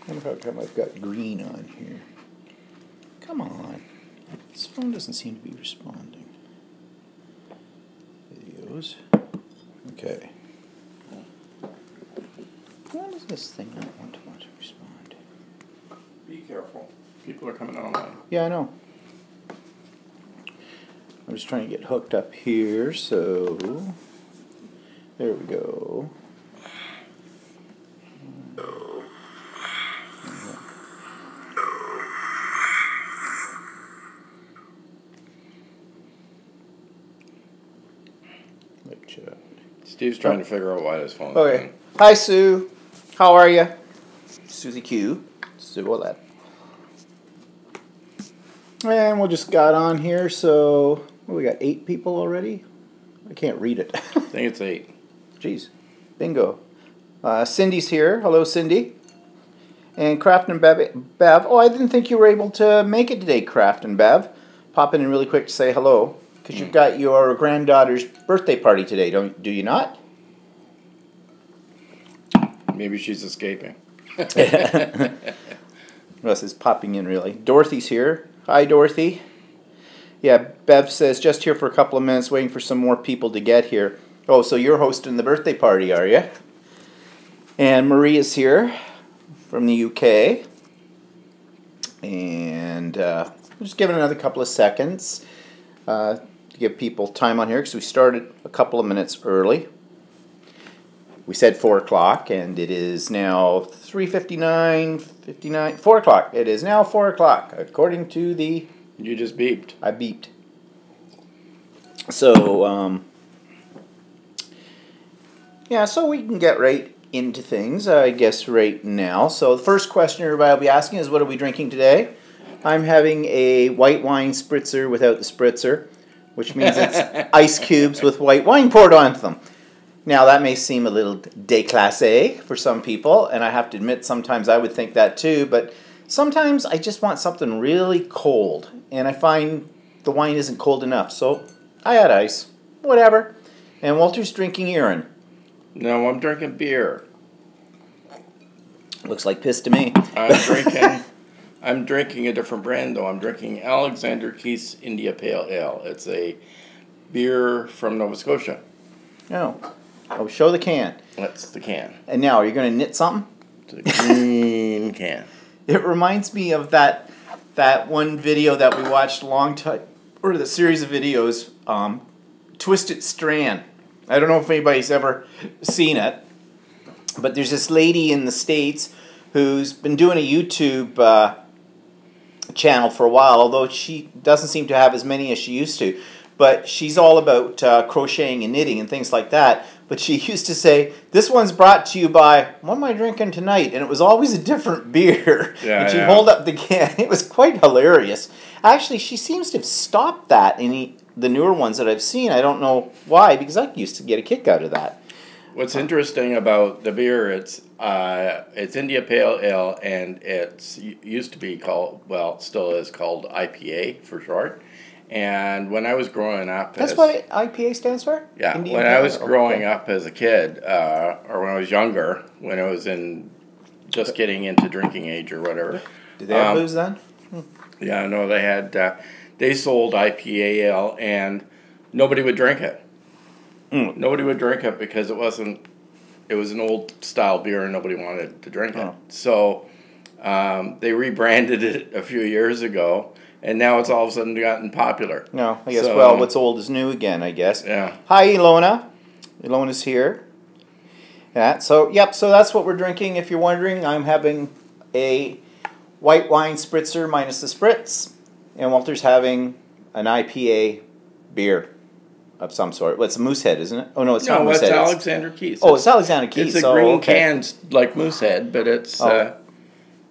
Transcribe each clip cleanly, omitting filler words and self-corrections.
I wonder how come I've got green on here. Come on. This phone doesn't seem to be responding. Videos. Okay. Why does this thing not want to respond? Be careful. People are coming online. Yeah, I know. I'm just trying to get hooked up here, so there we go. Steve's trying to figure out why his phone's Okay. doing. Hi, Sue. How are you? Susie Q. Sue Willett. And we'll just got on here, so we got 8 people already? I can't read it. I think it's 8. Jeez. Bingo. Cindy's here. Hello, Cindy. And Craft and Bev. Oh, I didn't think you were able to make it today, Craft and Bev. Popping in really quick to say hello. Because you've got your granddaughter's birthday party today, do you not? Maybe she's escaping. Russ is popping in, really. Dorothy's here. Hi, Dorothy. Yeah, Bev says, just here for a couple of minutes, waiting for some more people to get here. Oh, so you're hosting the birthday party, are you? And Maria's here from the UK. And we'll just give it another couple of seconds to give people time on here, because we started a couple of minutes early. We said 4 o'clock, and it is now 3:59, 4 o'clock. It is now 4 o'clock, according to the... You just beeped. I beeped. So, yeah, so we can get right into things, I guess, right now. So the first question everybody will be asking is, what are we drinking today? I'm having a white wine spritzer without the spritzer, which means it's ice cubes with white wine poured onto them. Now, that may seem a little déclassé for some people, and I have to admit sometimes I would think that too, but sometimes I just want something really cold, and I find the wine isn't cold enough, so I add ice. Whatever. And Walter's drinking urine. No, I'm drinking beer. Looks like piss to me. I'm drinking a different brand, though. I'm drinking Alexander Keith's India Pale Ale. It's a beer from Nova Scotia. Oh, show the can. That's the can. And now, are you going to knit something? It's a green can. It reminds me of that one video that we watched a long time, or the series of videos, Twisted Strand. I don't know if anybody's ever seen it, but there's this lady in the States who's been doing a YouTube channel for a while, although she doesn't seem to have as many as she used to. But she's all about crocheting and knitting and things like that. But she used to say, this one's brought to you by, what am I drinking tonight? And it was always a different beer. Yeah, and she'd hold up the can. It was quite hilarious. Actually, she seems to have stopped that in the newer ones that I've seen. I don't know why, because I used to get a kick out of that. What's interesting about the beer, it's India Pale Ale, and it's used to be called, well, it still is called IPA for short. And when I was growing up... That's what IPA stands for? Yeah, Indian when Pale I was Ale? growing up as a kid, or when I was younger, when I was just getting into drinking age or whatever. Did they have booze then? Yeah, no, they had, they sold IPA ale, and nobody would drink it. Nobody would drink it because it was an old style beer and nobody wanted to drink it. So they rebranded it a few years ago, and now it's all of a sudden gotten popular. No, I guess, well, what's old is new again, I guess. Yeah. Hi, Ilona. Ilona's here. Yeah, so that's what we're drinking. If you're wondering, I'm having a white wine spritzer minus the spritz, and Walter's having an IPA beer of some sort. Well, it's a Moosehead, isn't it? Oh, no, it's not Moosehead. No, it's Alexander Keith's. Oh, it's Alexander Keith's. It's a green can like Moosehead, but it's...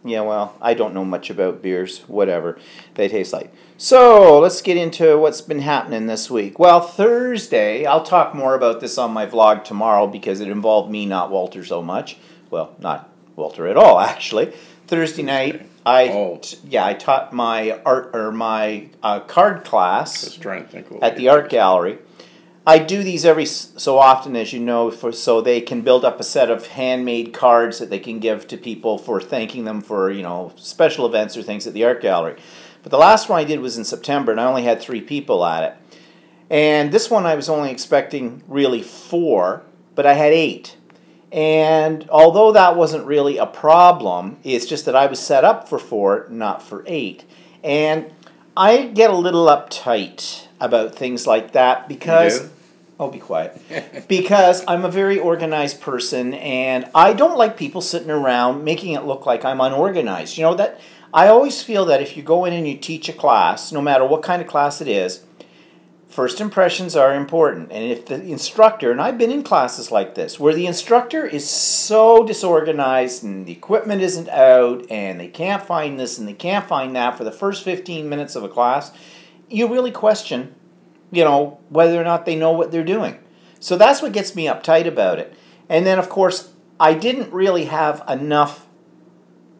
Yeah, well, I don't know much about beers, whatever they taste like. So, let's get into what's been happening this week. Well, Thursday, I'll talk more about this on my vlog tomorrow because it involved me, not Walter, so much. Well, not Walter at all, actually. Thursday night, I taught my art or my card class I was trying to think at the art gallery. I do these every so often, as you know, so they can build up a set of handmade cards that they can give to people for thanking them for, you know, special events or things at the art gallery. But the last one I did was in September, and I only had 3 people at it. And this one I was only expecting really 4, but I had 8. And although that wasn't really a problem, it's just that I was set up for 4, not for 8. And I get a little uptight about things like that because... I'll be quiet. Because I'm a very organized person, and I don't like people sitting around making it look like I'm unorganized. You know, that I always feel that if you go in and you teach a class, no matter what kind of class it is, first impressions are important. And if the instructor, and I've been in classes like this, where the instructor is so disorganized and the equipment isn't out and they can't find this and they can't find that for the first 15 minutes of a class, you really question, you know, whether or not they know what they're doing. So that's what gets me uptight about it. And then, of course, I didn't really have enough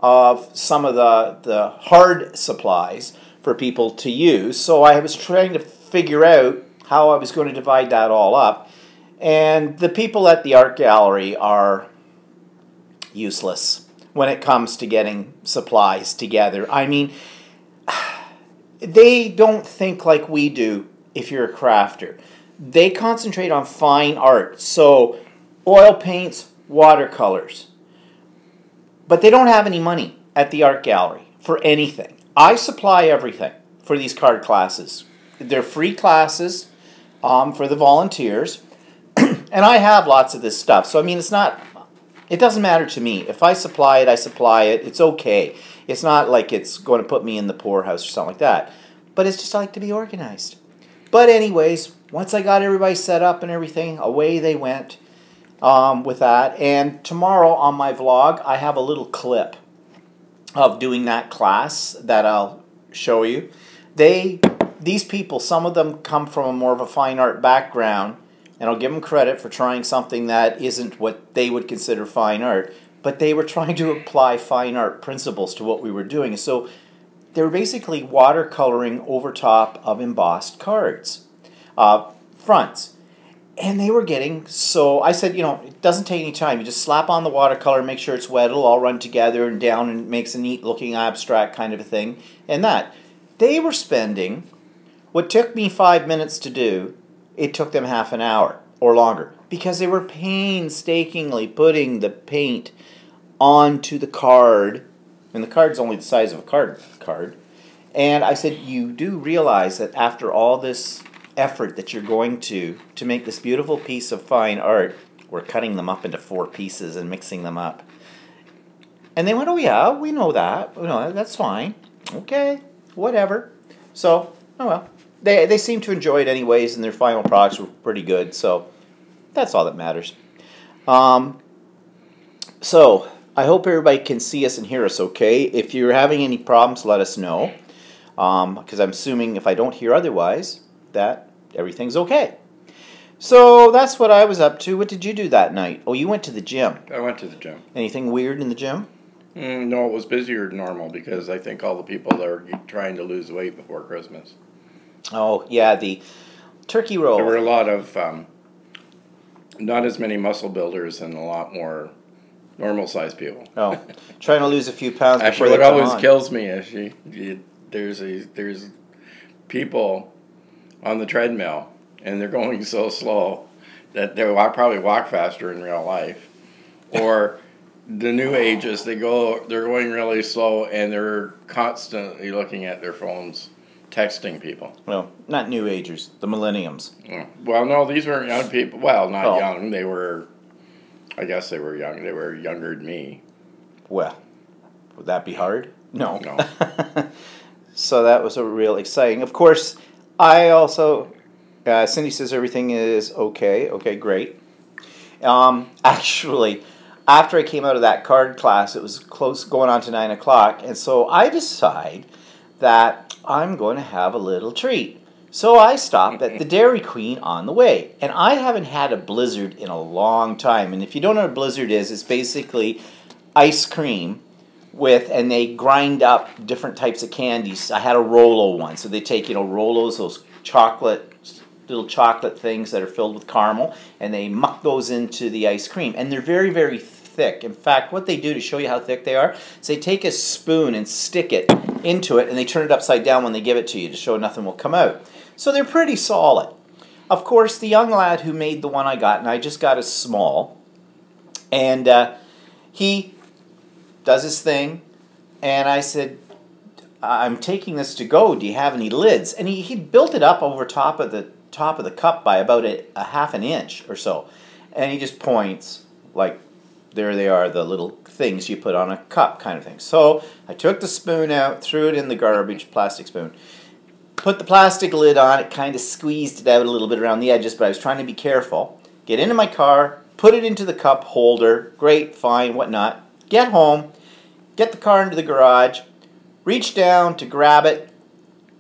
of some of the hard supplies for people to use, so I was trying to figure out how I was going to divide that all up. And the people at the art gallery are useless when it comes to getting supplies together. I mean, they don't think like we do. If you're a crafter, they concentrate on fine art, so oil paints, watercolors, but they don't have any money at the art gallery for anything. I supply everything for these card classes. They're free classes for the volunteers, and I have lots of this stuff, so I mean, it doesn't matter to me. If I supply it, I supply it. It's okay. It's not like it's going to put me in the poorhouse or something like that, but it's just I like to be organized. But anyways, once I got everybody set up and everything, away they went with that. And tomorrow on my vlog, I have a little clip of doing that class that I'll show you. These people, some of them come from a more of a fine art background, and I'll give them credit for trying something that isn't what they would consider fine art, but they were trying to apply fine art principles to what we were doing. So they were basically watercoloring over top of embossed cards, fronts. And they were getting, so I said, you know, it doesn't take any time. You just slap on the watercolor, make sure it's wet, it'll all run together and down and it makes a neat looking abstract kind of a thing. And that. They were spending, what took me 5 minutes to do, it took them half an hour or longer. Because they were painstakingly putting the paint onto the card. And the card's only the size of a card. And I said, you do realize that after all this effort that you're going to make this beautiful piece of fine art, we're cutting them up into 4 pieces and mixing them up. And they went, oh yeah, we know that. No, that's fine. Okay, whatever. So, oh well. They seem to enjoy it anyways, and their final products were pretty good. So, that's all that matters. So, I hope everybody can see us and hear us okay. If you're having any problems, let us know. Because I'm assuming if I don't hear otherwise, that everything's okay. So that's what I was up to. What did you do that night? Oh, you went to the gym. I went to the gym. Anything weird in the gym? No, it was busier than normal because I think all the people that were trying to lose weight before Christmas. Oh, yeah, the turkey roll. There were a lot of, not as many muscle builders and a lot more normal-sized people. Oh, trying to lose a few pounds. Actually, what always kills me is there's people on the treadmill, and they're going so slow that they probably walk faster in real life. Or the new ages, they're going really slow, and they're constantly looking at their phones, texting people. Well, not new agers, the millenniums. Well, no, these weren't young people. Well, not young. They were... I guess they were young. They were younger than me. Well, would that be hard? No. No. So that was a real exciting. Of course, I also, Cindy says everything is okay. Okay, great. Actually, after I came out of that card class, it was close, going on to 9 o'clock, and so I decide that I'm going to have a little treat. So I stopped at the Dairy Queen on the way. And I haven't had a Blizzard in a long time. And if you don't know what a Blizzard is, it's basically ice cream with, and they grind up different types of candies. I had a Rolo one. So they take, Rolos, those chocolate little chocolate things that are filled with caramel, and they muck those into the ice cream. And they're very, very thick. In fact, what they do to show you how thick they are is they take a spoon and stick it into it, and they turn it upside down when they give it to you to show nothing will come out. So they're pretty solid. Of course, the young lad who made the one I got, and I just got a small, and he does his thing, and I said, I'm taking this to go. Do you have any lids? And he built it up over top of the cup by about a half an inch or so. And he just points like, there they are, the little things you put on a cup kind of thing. So I took the spoon out, threw it in the garbage, plastic spoon, put the plastic lid on it, kind of squeezed it out a little bit around the edges, but I was trying to be careful. Get into my car, put it into the cup holder, great, fine, whatnot. Get home, get the car into the garage, reach down to grab it.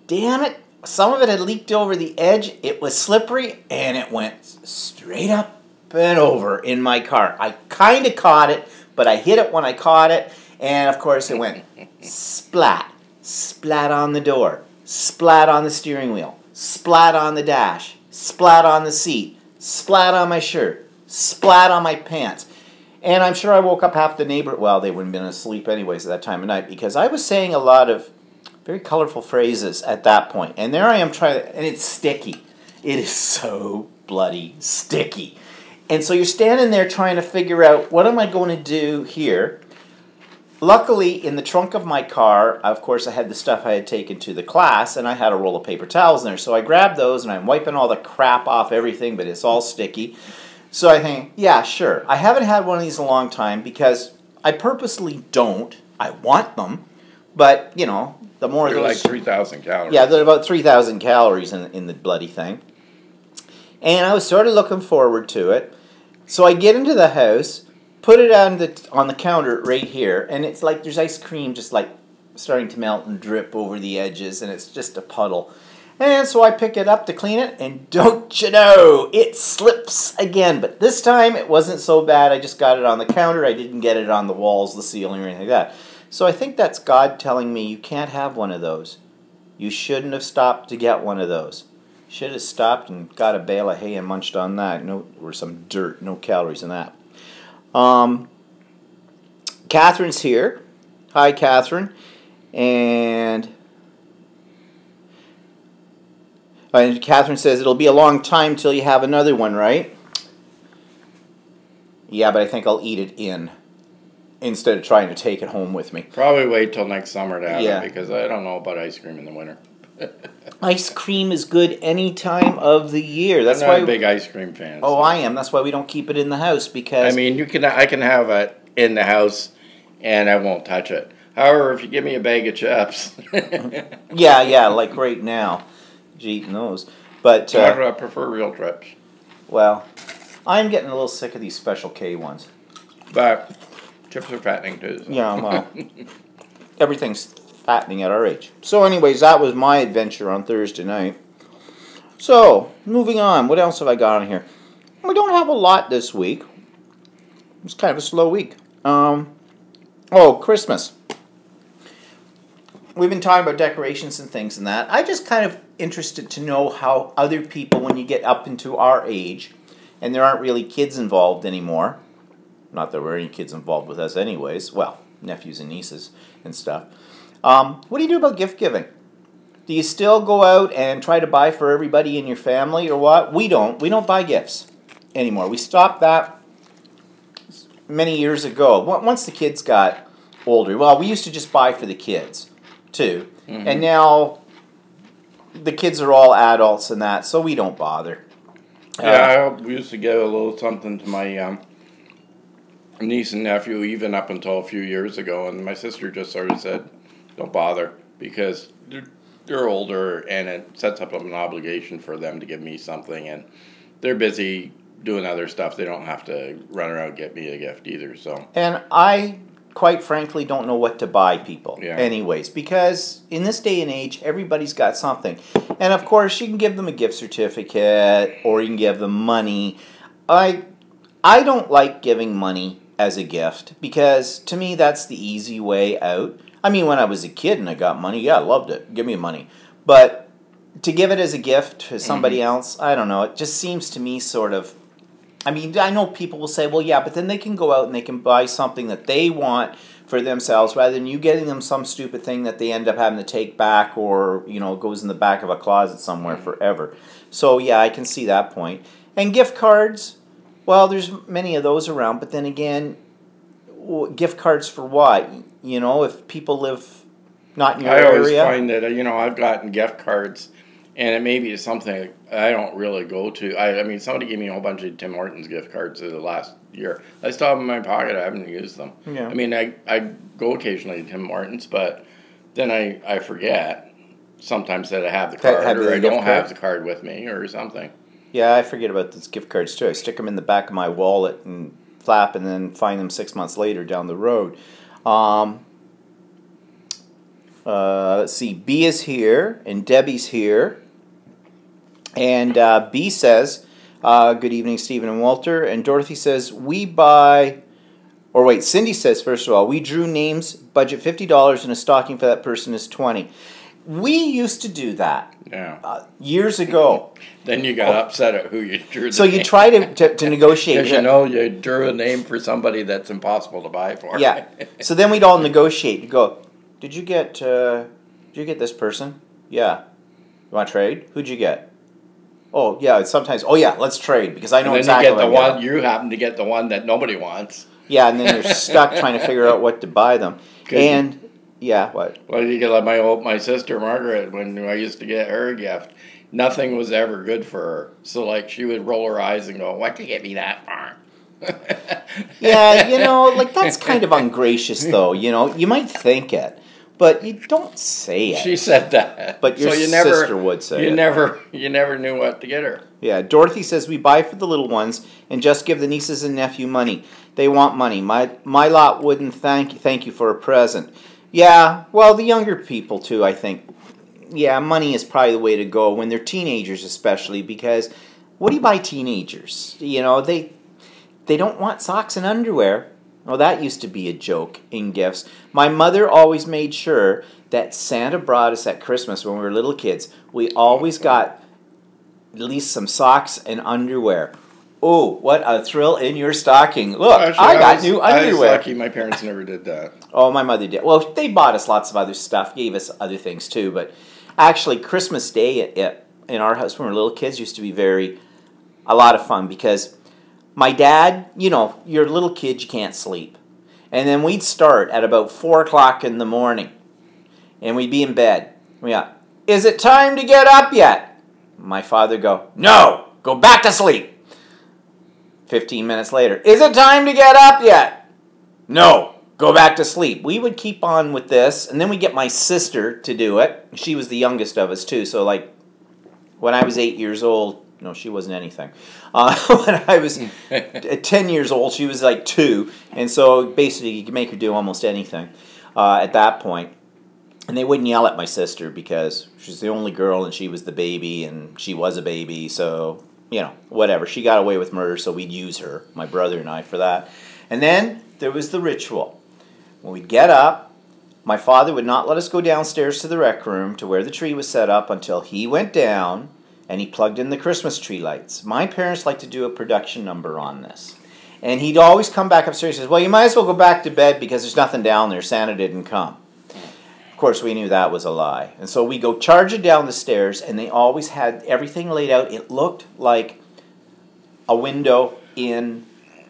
Damn it, some of it had leaked over the edge. It was slippery, and it went straight up and over in my car. I kind of caught it, but I hit it when I caught it, and of course it went splat. Splat on the door, splat on the steering wheel, splat on the dash, splat on the seat, splat on my shirt, splat on my pants. And I'm sure I woke up half the neighbor, well, they wouldn't have been asleep anyways at that time of night, because I was saying a lot of very colorful phrases at that point. And there I am trying to, and it's sticky. It is so bloody sticky. And so you're standing there trying to figure out, what am I going to do here? Luckily, in the trunk of my car, of course, I had the stuff I had taken to the class, and I had a roll of paper towels in there. So I grabbed those, and I'm wiping all the crap off everything, but it's all sticky. So I think, yeah, sure. I haven't had one of these in a long time because I purposely don't. I want them, but, you know, the more they're like 3,000 calories. Yeah, they're about 3,000 calories in the bloody thing. And I was sort of looking forward to it. So I get into the house, put it on the counter right here, and it's like there's ice cream just like starting to melt and drip over the edges, and it's just a puddle. And so I pick it up to clean it, and don't you know, it slips again. But this time it wasn't so bad. I just got it on the counter. I didn't get it on the walls, the ceiling, or anything like that. So I think that's God telling me you can't have one of those. You shouldn't have stopped to get one of those. Should have stopped and got a bale of hay and munched on that. No, or some dirt, no calories in that. Catherine's here. Hi, Catherine. And Catherine says, it'll be a long time till you have another one, right? Yeah, but I think I'll eat it instead of trying to take it home with me. Probably wait till next summer to have it, because I don't know about ice cream in the winter. Ice cream is good any time of the year. That's I'm not a big ice cream fan. Oh, so. I am. That's why we don't keep it in the house, because... I mean, I can have it in the house, and I won't touch it. However, if you give me a bag of chips... yeah, like right now. Eating those. But I prefer real chips. Well, I'm getting a little sick of these Special K ones. But chips are fattening too. So. Yeah, well, everything's fattening at our age. So anyways, that was my adventure on Thursday night. So, moving on. What else have I got on here? We don't have a lot this week. It's kind of a slow week. Christmas. We've been talking about decorations and things and that. I just kind of interested to know how other people, when you get up into our age, and there aren't really kids involved anymore, not that there were any kids involved with us anyways, well, nephews and nieces and stuff, what do you do about gift giving? Do you still go out and try to buy for everybody in your family or what? We don't. We don't buy gifts anymore. We stopped that many years ago. Once the kids got older, well, we used to just buy for the kids too. Mm-hmm. And now the kids are all adults and that, so we don't bother. Yeah, we used to give a little something to my niece and nephew, even up until a few years ago, and my sister just sort of said, don't bother, because they're older, and it sets up an obligation for them to give me something, and they're busy doing other stuff. They don't have to run around and get me a gift either. So. And I, quite frankly, don't know what to buy people anyways, because in this day and age, everybody's got something. And of course, you can give them a gift certificate, or you can give them money. I don't like giving money as a gift, because to me, that's the easy way out. I mean, when I was a kid and I got money, yeah, I loved it. Give me money. But to give it as a gift to somebody else, I don't know. It just seems to me sort of. I mean, I know people will say, well, yeah, but then they can go out and they can buy something that they want for themselves rather than you getting them some stupid thing that they end up having to take back or, goes in the back of a closet somewhere forever. So, yeah, I can see that point. And gift cards, well, there's many of those around, but then again, gift cards for what? If people live not in your area. I always find that, I've gotten gift cards, and it may be something I don't really go to. I mean, somebody gave me a whole bunch of Tim Hortons gift cards the last year. I still have them in my pocket. I haven't used them. Yeah. I mean, I go occasionally to Tim Hortons, but then I forget sometimes that I have the card or I don't have the card with me or something. Yeah, I forget about those gift cards too. I stick them in the back of my wallet and flap and then find them 6 months later down the road. Let's see, B is here, and Debbie's here. And B says, good evening, Stephen and Walter. And Dorothy says, Cindy says, first of all, we drew names, budget $50, and a stocking for that person is $20. We used to do that years ago. Then you got upset at who you drew. So you try to negotiate. Because you drew a name for somebody that's impossible to buy for. Yeah. So then we'd all negotiate. You go, did you get this person? Yeah. You want to trade? Who'd you get? Oh yeah. Sometimes. Oh yeah. Let's trade because I know exactly. And then you get the one. You happen to get the one that nobody wants. Yeah, and then you're stuck trying to figure out what to buy them. And yeah, what? Well, you get like my sister Margaret when I used to get her a gift. Nothing was ever good for her. So like she would roll her eyes and go, "Why'd you get me that for?" Yeah, that's kind of ungracious though. You might think it, but you don't say it. She said that, but your sister would say it. You never knew what to get her. Yeah, Dorothy says we buy for the little ones and just give the nieces and nephew money. They want money. My lot wouldn't thank you for a present. Yeah, well, the younger people too, I think. Yeah, money is probably the way to go when they're teenagers, especially because what do you buy teenagers? They don't want socks and underwear. Well, that used to be a joke in gifts. My mother always made sure that Santa brought us at Christmas when we were little kids. We always got at least some socks and underwear. Oh, what a thrill in your stocking. Look, actually, I got new underwear. I was lucky my parents never did that. Oh, my mother did. Well, they bought us lots of other stuff, gave us other things too. But actually, Christmas Day in our house when we were little kids used to be a lot of fun because my dad, you're a little kid, you can't sleep. And then we'd start at about 4 o'clock in the morning. And we'd be in bed. Is it time to get up yet? My father go, no, go back to sleep. 15 minutes later, is it time to get up yet? No, go back to sleep. We would keep on with this, and then we get my sister to do it. She was the youngest of us too, so like when I was 8 years old, no, she wasn't anything. When I was 10 years old, she was like 2, and so basically you could make her do almost anything at that point. And they wouldn't yell at my sister because she's the only girl and she was the baby and she was a baby, so whatever. She got away with murder, so we'd use her, my brother and I, for that. And then there was the ritual. When we'd get up, my father would not let us go downstairs to the rec room to where the tree was set up until he went down and he plugged in the Christmas tree lights. My parents liked to do a production number on this. And he'd always come back upstairs and says, well, you might as well go back to bed because there's nothing down there. Santa didn't come. Of course, we knew that was a lie. And so we go charging down the stairs, and they always had everything laid out. It looked like a window in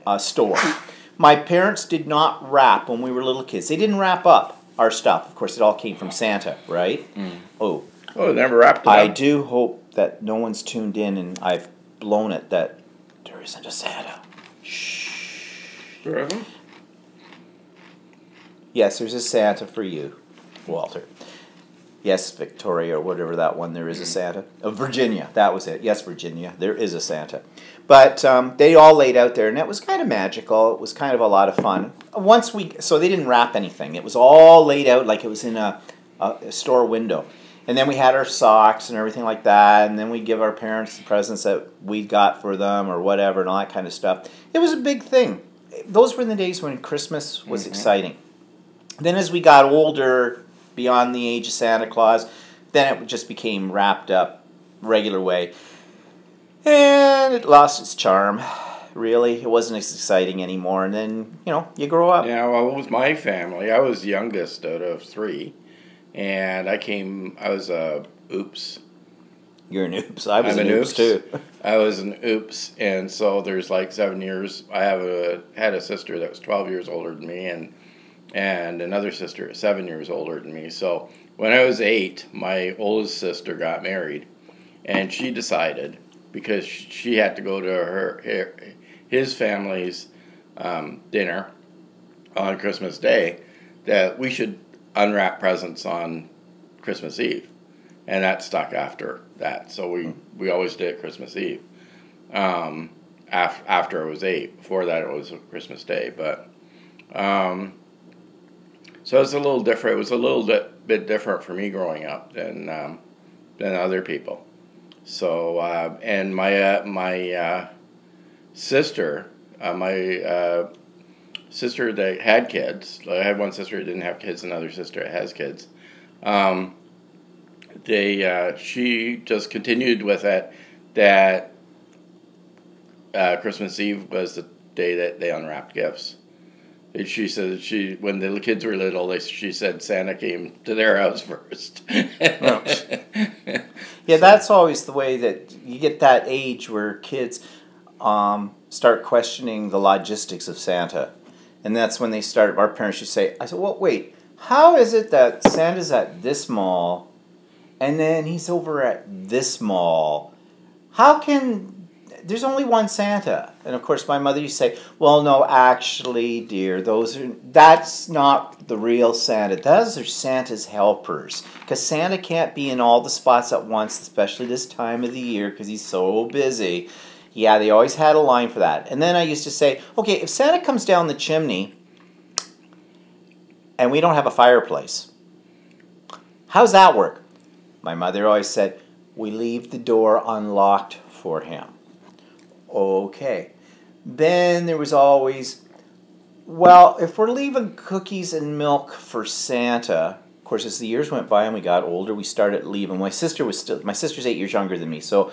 a store. My parents did not wrap when we were little kids. They didn't wrap up our stuff. Of course, it all came from Santa, right? Oh, they never wrapped it up. I do hope that no one's tuned in and I've blown it that there isn't a Santa. Shh. There isn't? Yes, there's a Santa for you, Walter. Yes, Victoria, or whatever that one, there is a Santa. Virginia, that was it. Yes, Virginia, there is a Santa. But they all laid out there, and it was kind of magical. It was kind of a lot of fun. So they didn't wrap anything. It was all laid out like it was in a store window. And then we had our socks and everything like that, and then we'd give our parents the presents that we got for them or whatever and all that kind of stuff. It was a big thing. Those were the days when Christmas was exciting. Then as we got older, beyond the age of Santa Claus, Then it just became wrapped up regular way. And it lost its charm. Really, it wasn't as exciting anymore. And then, you grow up. Yeah, well, with my family, I was the youngest out of 3. And I was a oops. You're an oops. I was an oops too. I was an oops, and so there's like 7 years. I had a sister that was 12 years older than me, and another sister 7 years older than me. So when I was 8, my oldest sister got married, and she decided, because she had to go to his family's dinner on Christmas Day, that we should unwrap presents on Christmas Eve. And that stuck after that. So we always did Christmas Eve. After I was 8. Before that, it was Christmas Day. But so it's a little different. It was a little bit different for me growing up than other people. So and my sister, sister that had kids. I had one sister that didn't have kids, another sister that has kids. She just continued with it, that Christmas Eve was the day that they unwrapped gifts. And she said when the kids were little, she said Santa came to their house first. Oh. Yeah, that's always the way that you get that age where kids start questioning the logistics of Santa. And that's when they start, our parents should say, I said, well, wait, how is it that Santa's at this mall and then he's over at this mall? How can, there's only one Santa. And of course my mother used to say, well, no, actually, dear, that's not the real Santa. Those are Santa's helpers. Because Santa can't be in all the spots at once, especially this time of the year because he's so busy. Yeah, they always had a line for that. And then I used to say, okay, if Santa comes down the chimney and we don't have a fireplace, how's that work? My mother always said, we leave the door unlocked for him. Okay. Then there was always, well, if we're leaving cookies and milk for Santa, of course, as the years went by and we got older, we started leaving. My sister's 8 years younger than me, so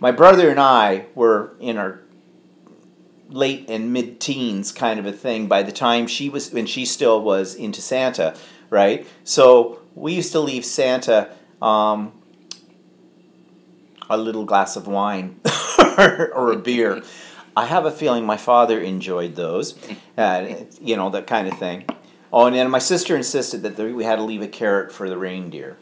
my brother and I were in our late and mid-teens kind of a thing by the time she still was into Santa, right? So we used to leave Santa a little glass of wine or a beer. I have a feeling my father enjoyed those, that kind of thing. Oh, and then my sister insisted that we had to leave a carrot for the reindeer.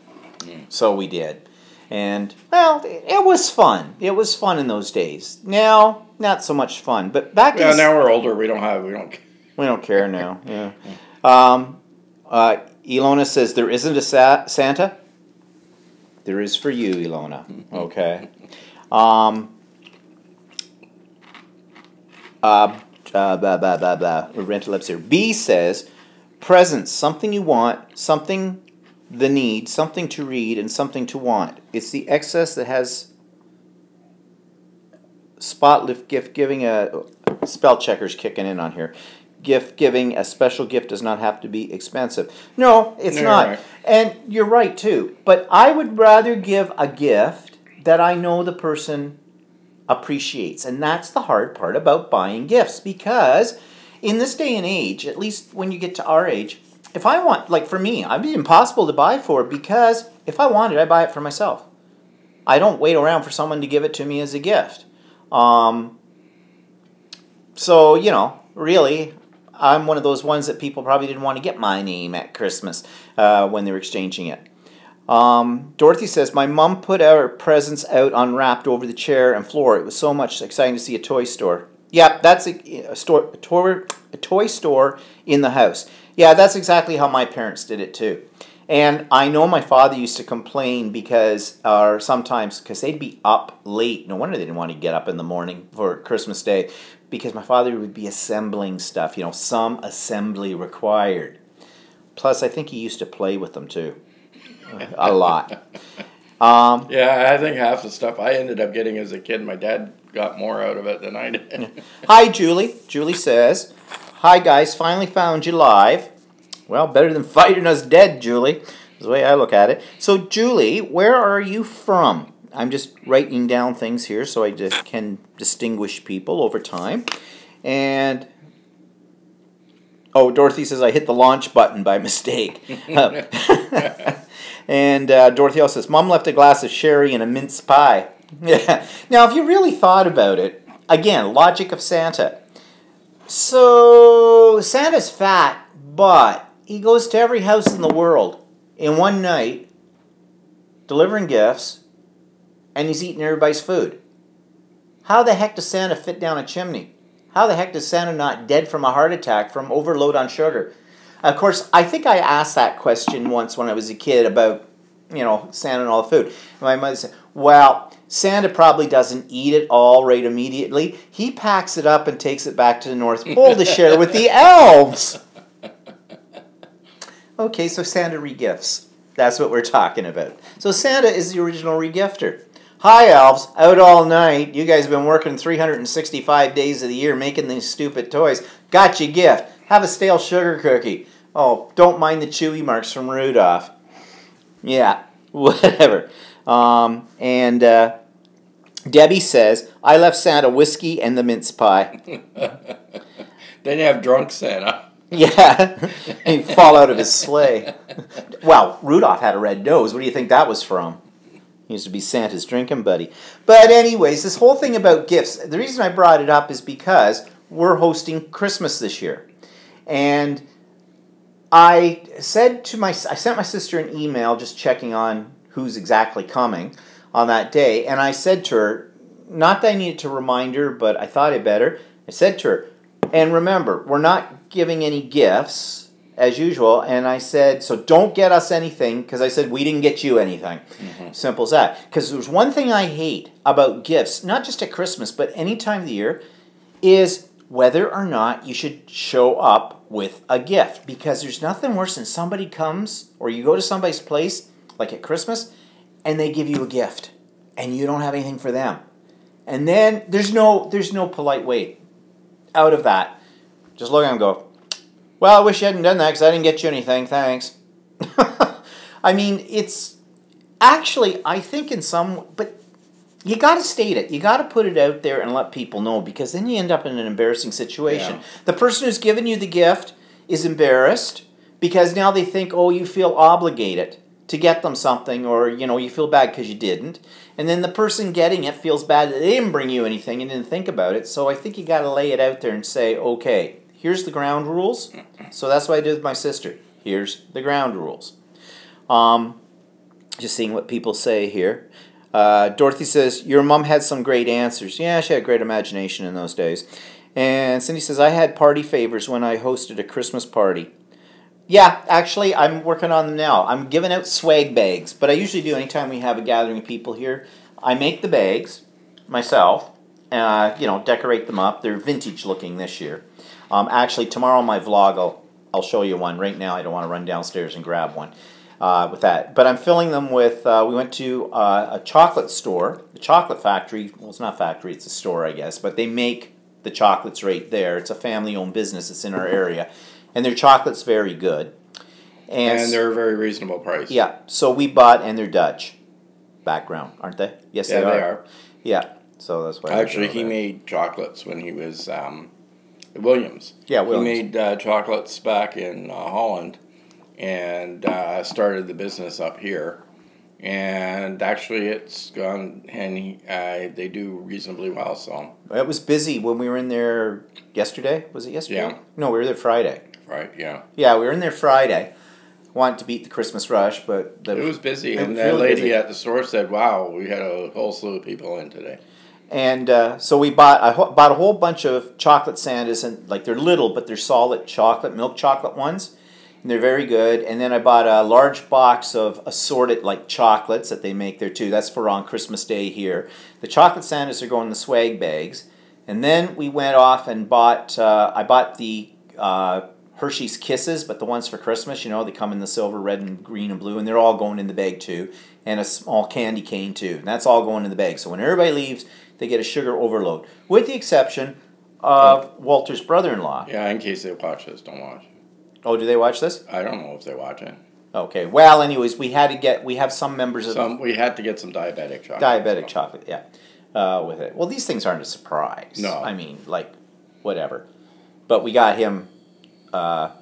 So we did. And, well, it was fun. It was fun in those days. Now, not so much fun. But back in... Yeah, now we're older. We don't care now, yeah. Ilona says, there isn't a Santa? There is for you, Ilona. Okay. Rental lips here. B says, presents, something you want, something... the need, something to read, and something to want. It's the excess that has gift giving spell checkers kicking in on here. Gift giving, a special gift does not have to be expensive. No, it's not. Right. And you're right too. But I would rather give a gift that I know the person appreciates. And that's the hard part about buying gifts, because in this day and age, at least when you get to our age, if I want, like for me, I'd be impossible to buy for, because if I want it, I buy it for myself. I don't wait around for someone to give it to me as a gift. So, really, I'm one of those ones that people probably didn't want to get my name at Christmas when they were exchanging it. Dorothy says, my mom put our presents out unwrapped over the chair and floor. It was so much exciting to see a toy store. Yeah, that's a toy store in the house. Yeah, that's exactly how my parents did it too. And I know my father used to complain sometimes because they'd be up late. No wonder they didn't want to get up in the morning for Christmas Day, because my father would be assembling stuff, some assembly required. Plus, I think he used to play with them too. A lot. Yeah, I think half the stuff I ended up getting as a kid, my dad got more out of it than I did. Hi, Julie. Julie says, hi, guys. Finally found you live. Well, better than fighting us dead, Julie. Is the way I look at it. So, Julie, where are you from? I'm just writing down things here so I just can distinguish people over time. And, oh, Dorothy says I hit the launch button by mistake. And Dorothy also says, Mom left a glass of sherry and a mince pie. Yeah. Now, if you really thought about it, again, logic of Santa. So, Santa's fat, but he goes to every house in the world in one night, delivering gifts, and he's eating everybody's food. How the heck does Santa fit down a chimney? How the heck does Santa not dead from a heart attack from overload on sugar? Of course, I think I asked that question once when I was a kid about, Santa and all the food. And my mother said, well, Santa probably doesn't eat it all right immediately. He packs it up and takes it back to the North Pole to share with the elves. Okay, so Santa regifts. That's what we're talking about. So Santa is the original regifter. Hi, elves. Out all night. You guys have been working 365 days of the year making these stupid toys. Got your gift. Have a stale sugar cookie. Oh, don't mind the chewy marks from Rudolph. Yeah, whatever. And Debbie says, I left Santa whiskey and the mince pie. Then you have drunk Santa. Yeah, he'd fall out of his sleigh. Well, Rudolph had a red nose. What do you think that was from? He used to be Santa's drinking buddy. But anyways, this whole thing about gifts, the reason I brought it up is because we're hosting Christmas this year. And I sent my sister an email just checking on who's exactly coming on that day. And I said to her, not that I needed to remind her, but I thought I better. I said to her, and remember, we're not giving any gifts as usual. And I said, so don't get us anything, because I said we didn't get you anything. Mm-hmm. Simple as that. Because there's one thing I hate about gifts, not just at Christmas, but any time of the year, is whether or not you should show up with a gift. Because there's nothing worse than somebody comes, or you go to somebody's place, like at Christmas, and they give you a gift, and you don't have anything for them. And then there's no polite way out of that. Just look at them and go, well, I wish you hadn't done that because I didn't get you anything, thanks. I mean, it's actually, I think in some, but you got to state it. You got to put it out there and let people know, because then you end up in an embarrassing situation. Yeah. The person who's given you the gift is embarrassed because now they think, oh, you feel obligated to get them something, or, you feel bad because you didn't. And then the person getting it feels bad that they didn't bring you anything and didn't think about it. So I think you got to lay it out there and say, okay, here's the ground rules. So that's what I did with my sister. Here's the ground rules. Just seeing what people say here. Dorothy says, your mom had some great answers. Yeah, she had a great imagination in those days. And Cindy says, I had party favors when I hosted a Christmas party. Yeah, actually, I'm working on them now. I'm giving out swag bags, but I usually do anytime we have a gathering of people here. I make the bags myself, decorate them up. They're vintage looking this year. Actually, tomorrow on my vlog, I'll show you one. Right now, I don't want to run downstairs and grab one with that. But I'm filling them with, we went to a chocolate store, the chocolate factory. Well, it's not factory, it's a store, I guess. But they make the chocolates right there. It's a family-owned business. It's in our area. And their chocolate's very good. And they're a very reasonable price. Yeah. So we bought, and they're Dutch background, aren't they? Yes, yeah, they are. Yeah. So that's why. Actually, he made chocolates when he was Williams. Yeah, Williams. He made chocolates back in Holland, and started the business up here. And actually, it's gone, and they do reasonably well. So it was busy when we were in there yesterday. Was it yesterday? Yeah. No, we were there Friday. Right. Yeah. Yeah, we were in there Friday. Wanted to beat the Christmas rush, but it was busy. And that lady at the store said, "Wow, we had a whole slew of people in today." And so we bought a whole bunch of chocolate Santas, and they're little, but they're solid chocolate, milk chocolate ones. And they're very good. And then I bought a large box of assorted chocolates that they make there too. That's for on Christmas Day here. The chocolate Santas are going in the swag bags. And then we went off and bought, I bought the Hershey's Kisses, but the ones for Christmas, they come in the silver, red, and green, and blue. And they're all going in the bag too. And a small candy cane too. And that's all going in the bag. So when everybody leaves, they get a sugar overload. With the exception of Walter's brother-in-law. Yeah, in case they watch this, don't watch. Oh, do they watch this? I don't know if they watch it. Okay. Well, anyways, we have some members of We had to get some diabetic chocolate. diabetic chocolate, yeah, with it. Well, these things aren't a surprise. No. I mean, like, whatever. But we got him that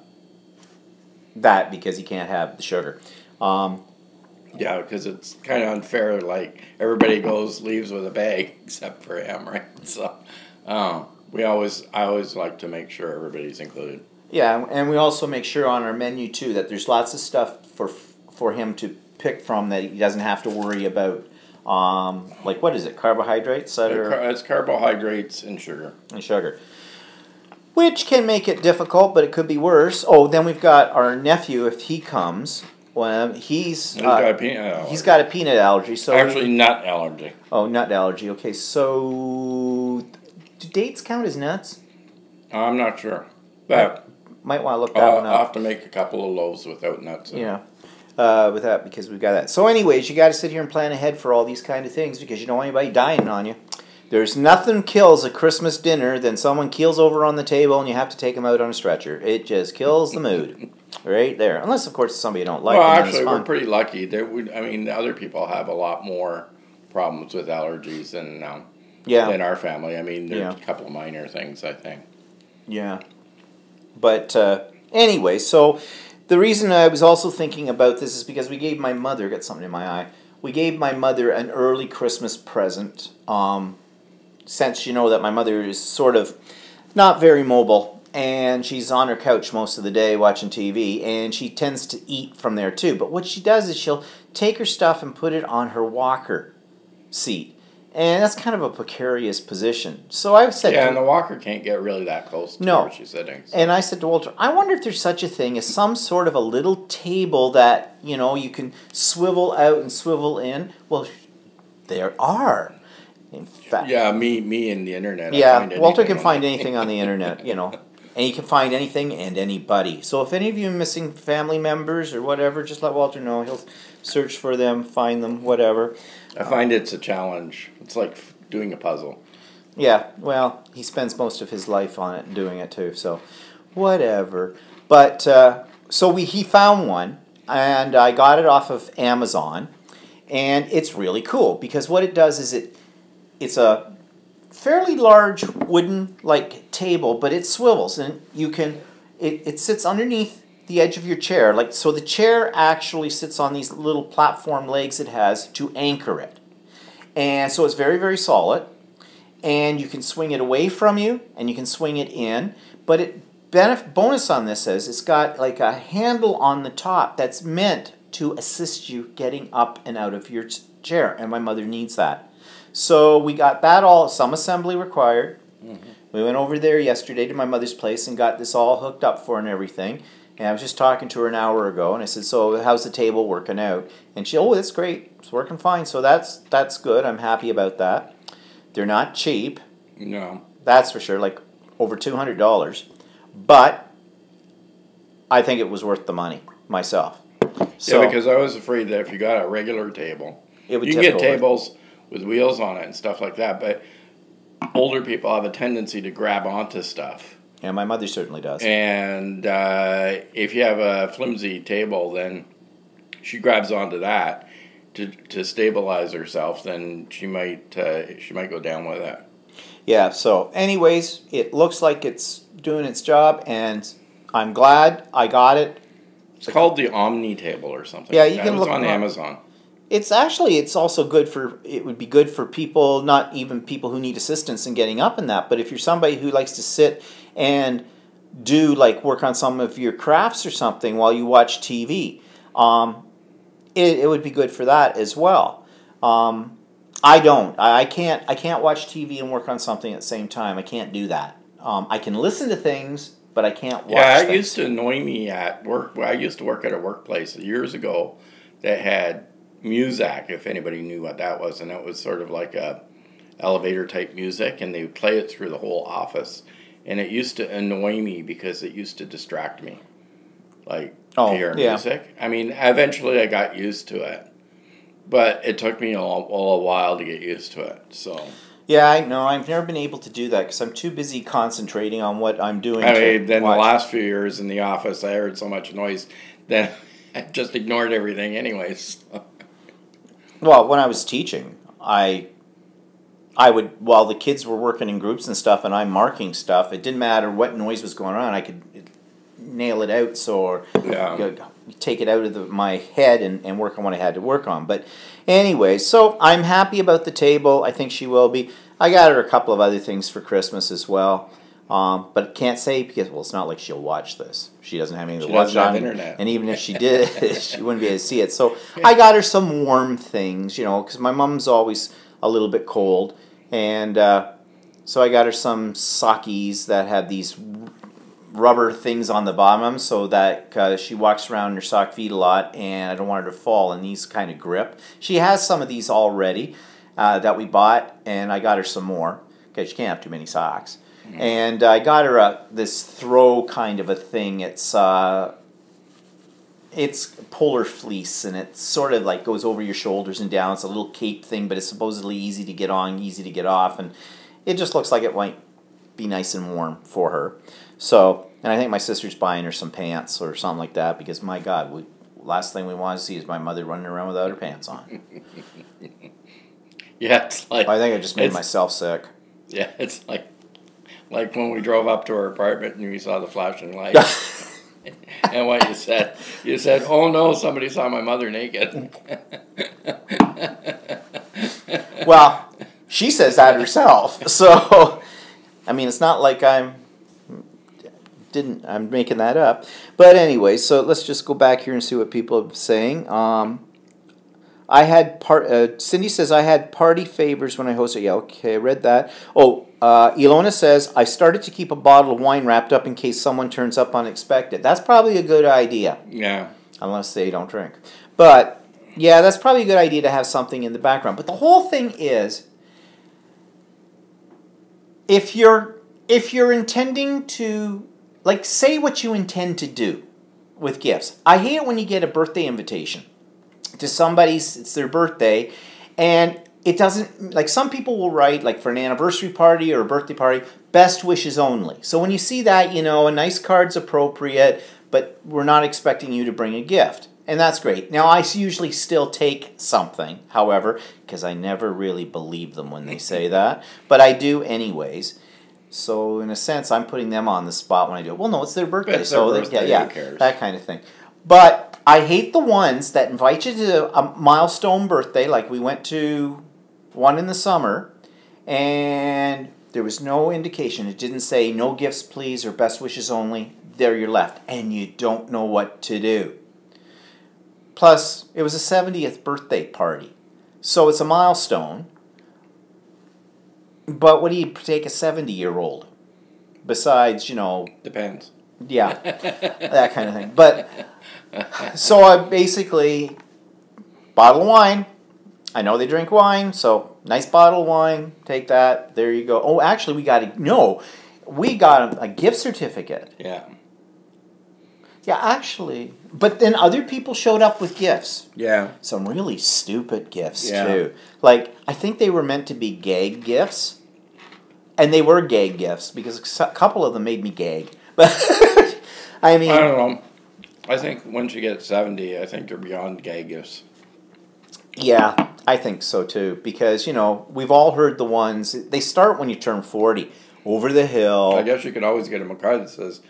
because he can't have the sugar. Yeah, because it's kind of unfair. Like everybody leaves with a bag except for him, right? So, I always like to make sure everybody's included. Yeah, and we also make sure on our menu too that there's lots of stuff for him to pick from that he doesn't have to worry about. Like what is it? Carbohydrates It's carbohydrates and sugar. And sugar. Which can make it difficult, but it could be worse. Oh, then we've got our nephew if he comes. Well, he's got a peanut allergy. So actually, nut allergy. Oh, nut allergy. Okay, so do dates count as nuts? I'm not sure. But might want to look that one up. I'll have to make a couple of loaves without nuts. Yeah, with that because we've got that. So anyways, you got to sit here and plan ahead for all these kind of things because you don't want anybody dying on you. There's nothing kills a Christmas dinner than someone keels over on the table and you have to take them out on a stretcher. It just kills the mood. Right there. Unless, of course, it's somebody you don't like. Well, actually, we're pretty lucky. Other people have a lot more problems with allergies than our family. I mean, there's a couple of minor things, I think. Yeah. But anyway, so the reason I was also thinking about this is because we gave my mother, got something in my eye, we gave my mother an early Christmas present. Since you know that my mother is sort of not very mobile, and she's on her couch most of the day watching TV, and she tends to eat from there too. But what she does is she'll take her stuff and put it on her walker seat. And that's kind of a precarious position. So I said and the walker can't get really that close to where she's sitting. So. And I said to Walter, I wonder if there's such a thing as some sort of a little table that, you can swivel out and swivel in. Well, there are. In fact, yeah, me and the internet. Yeah, Walter can find anything on the internet, and he can find anything and anybody. So if any of you are missing family members or whatever, just let Walter know. He'll search for them, find them, whatever. I find it's a challenge. It's like doing a puzzle. Yeah, well, he spends most of his life on it and doing it too, so whatever. But so he found one, and I got it off of Amazon, and it's really cool because what it does is it's a fairly large wooden table, but it swivels and it sits underneath the edge of your chair. So the chair actually sits on these little platform legs it has to anchor it. And so it's very, very solid. And you can swing it away from you and you can swing it in. But bonus on this is it's got a handle on the top that's meant to assist you getting up and out of your chair. And my mother needs that. So we got that some assembly required. Mm-hmm. We went over there yesterday to my mother's place and got this all hooked up for and everything. And I was just talking to her an hour ago, and I said, so how's the table working out? And she, that's great. It's working fine. So that's good. I'm happy about that. They're not cheap. No. That's for sure, over $200. But I think it was worth the money myself. So, yeah, because I was afraid that if you got a regular table, you can get tables with wheels on it and stuff like that, but older people have a tendency to grab onto stuff. Yeah, my mother certainly does. And if you have a flimsy table, then she grabs onto that to stabilize herself. Then she might go down with it. Yeah. So, anyways, it looks like it's doing its job, and I'm glad I got it. It's called the Omni table or something. Yeah, you can look on Amazon. It's also good it would be good for people, not even people who need assistance in getting up and that, but if you're somebody who likes to sit and do work on some of your crafts or something while you watch TV, it would be good for that as well. I don't. I can't watch TV and work on something at the same time. I can't do that. I can listen to things, but I can't watch things. It used to annoy me at work. I used to work at a workplace years ago that had Muzak, if anybody knew what that was, and it was sort of like a elevator type music, and they would play it through the whole office, and it used to annoy me because it used to distract me, hearing music. I mean, eventually I got used to it, but it took me a while to get used to it. So yeah, I know I've never been able to do that because I'm too busy concentrating on what I'm doing. Then the last few years in the office, I heard so much noise that I just ignored everything anyways. Well, when I was teaching, I would, while the kids were working in groups and stuff, and I'm marking stuff, it didn't matter what noise was going on. I could nail it out, or take it out of my head and work on what I had to work on. But anyway, so I'm happy about the table. I think she will be. I got her a couple of other things for Christmas as well. But can't say because, well, it's not like she'll watch this. She doesn't have anything to watch on. Internet. And even if she did, she wouldn't be able to see it. So I got her some warm things, you know, because my mom's always a little bit cold. And so I got her some sockies that have these rubber things on the bottom so that she walks around in her sock feet a lot, and I don't want her to fall, and these kind of grip. She has some of these already that we bought, and I got her some more because you can't have too many socks. And I got her this throw kind of a thing. It's polar fleece, and it sort of like goes over your shoulders and down. It's a little cape thing, but it's supposedly easy to get on, easy to get off, and it just looks like it might be nice and warm for her. So, and I think my sister's buying her some pants or something like that because, my God, last thing we want to see is my mother running around without her pants on. Yeah, it's like... I think I just made myself sick. Yeah, it's like when we drove up to her apartment and we saw the flashing lights. And what you said, oh no, somebody saw my mother naked. Well, she says that herself. So, I mean, it's not like I'm making that up. But anyway, so let's just go back here and see what people are saying. Cindy says, I had party favors when I hosted. Yeah, okay, I read that. Oh, Ilona says, I started to keep a bottle of wine wrapped up in case someone turns up unexpected. That's probably a good idea. Yeah. Unless they don't drink. But, yeah, that's probably a good idea to have something in the background. But the whole thing is, if you're intending to, like, say what you intend to do with gifts. I hate it when you get a birthday invitation to somebody's, it's their birthday, and it doesn't, like some people will write, like for an anniversary party or a birthday party, best wishes only. So when you see that, you know, a nice card's appropriate, but we're not expecting you to bring a gift. And that's great. Now, I usually still take something, however, because I never really believe them when they say that, but I do anyways. So in a sense, I'm putting them on the spot when I do it. Well, no, it's their birthday. It's their birthday, yeah, who cares? That kind of thing. But I hate the ones that invite you to a milestone birthday, like we went to one in the summer, and there was no indication. It didn't say no gifts please or best wishes only. There you're left, and you don't know what to do. Plus, it was a 70th birthday party, so it's a milestone. But what do you take a 70-year-old? Besides, you know... Depends. Yeah, that kind of thing. But, so I basically, bottle of wine. I know they drink wine, so nice bottle of wine. Take that. There you go. Oh, actually, we got a gift certificate. Yeah. Yeah, actually. But then other people showed up with gifts. Yeah. Some really stupid gifts, too. Like, I think they were meant to be gag gifts. And they were gag gifts, because a couple of them made me gag. But, I mean... I don't know. I think once you get 70, I think you're beyond gag gifts. Yeah, I think so, too. Because, you know, we've all heard the ones... They start when you turn 40. Over the hill. I guess you could always get them a card that says...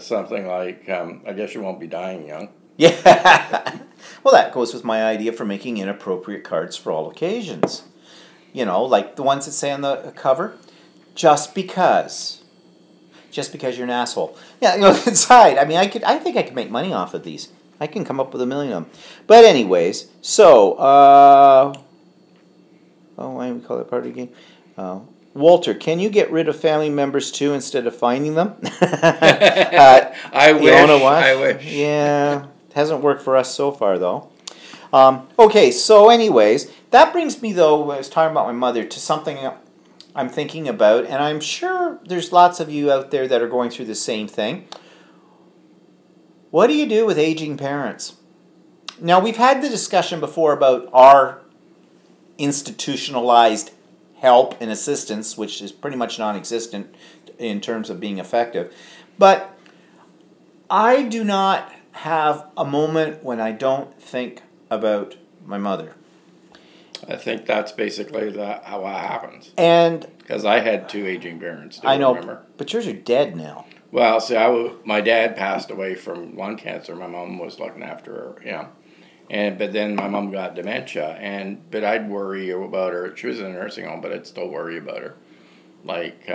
something like, I guess you won't be dying young. Yeah. Well, that goes with my idea for making inappropriate cards for all occasions. You know, like the ones that say on the cover, just because. Just because you're an asshole. Yeah, you know, inside. I mean, I think I could make money off of these. I can come up with 1 million of them. But anyways, so, why do we call that part of the game? Walter, can you get rid of family members too instead of finding them? I wish. You know what? I wish. Yeah, hasn't worked for us so far though. Okay, so anyways, that brings me though, I was talking about my mother, to something I'm thinking about, and I'm sure there's lots of you out there that are going through the same thing. What do you do with aging parents? Now, we've had the discussion before about our institutionalized help and assistance, which is pretty much non-existent in terms of being effective. But I do not have a moment when I don't think about my mother. I think that's basically how it happens. And because I had two aging parents. I know, remember? but yours are dead now. Well, see, my dad passed away from lung cancer. My mom was looking after her, but then my mom got dementia, but I'd worry about her. She was in a nursing home, but I'd still worry about her, like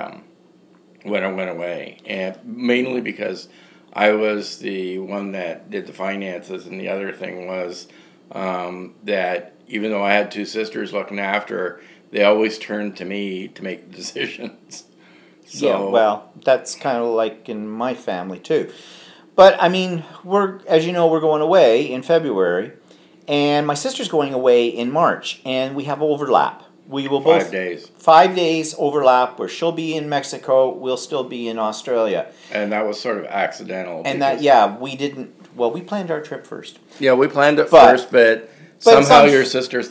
when I went away, and mainly because I was the one that did the finances, and the other thing was that even though I had two sisters looking after her, they always turned to me to make decisions. So, yeah, well, that's kind of like in my family too. But I mean, as you know, we're going away in February, and my sister's going away in March, and we have overlap. We will 5 days. 5 days overlap where she'll be in Mexico, we'll still be in Australia. And that was sort of accidental. And we didn't. Well, we planned our trip first. Yeah, we planned it first, but somehow your sister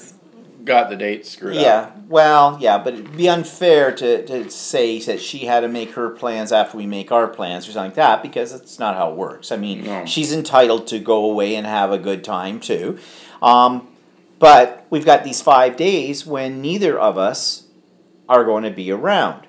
got the dates screwed up. But it'd be unfair to say that she had to make her plans after we make our plans or something like that, because that's not how it works. I mean, she's entitled to go away and have a good time too. But we've got these 5 days when neither of us are going to be around.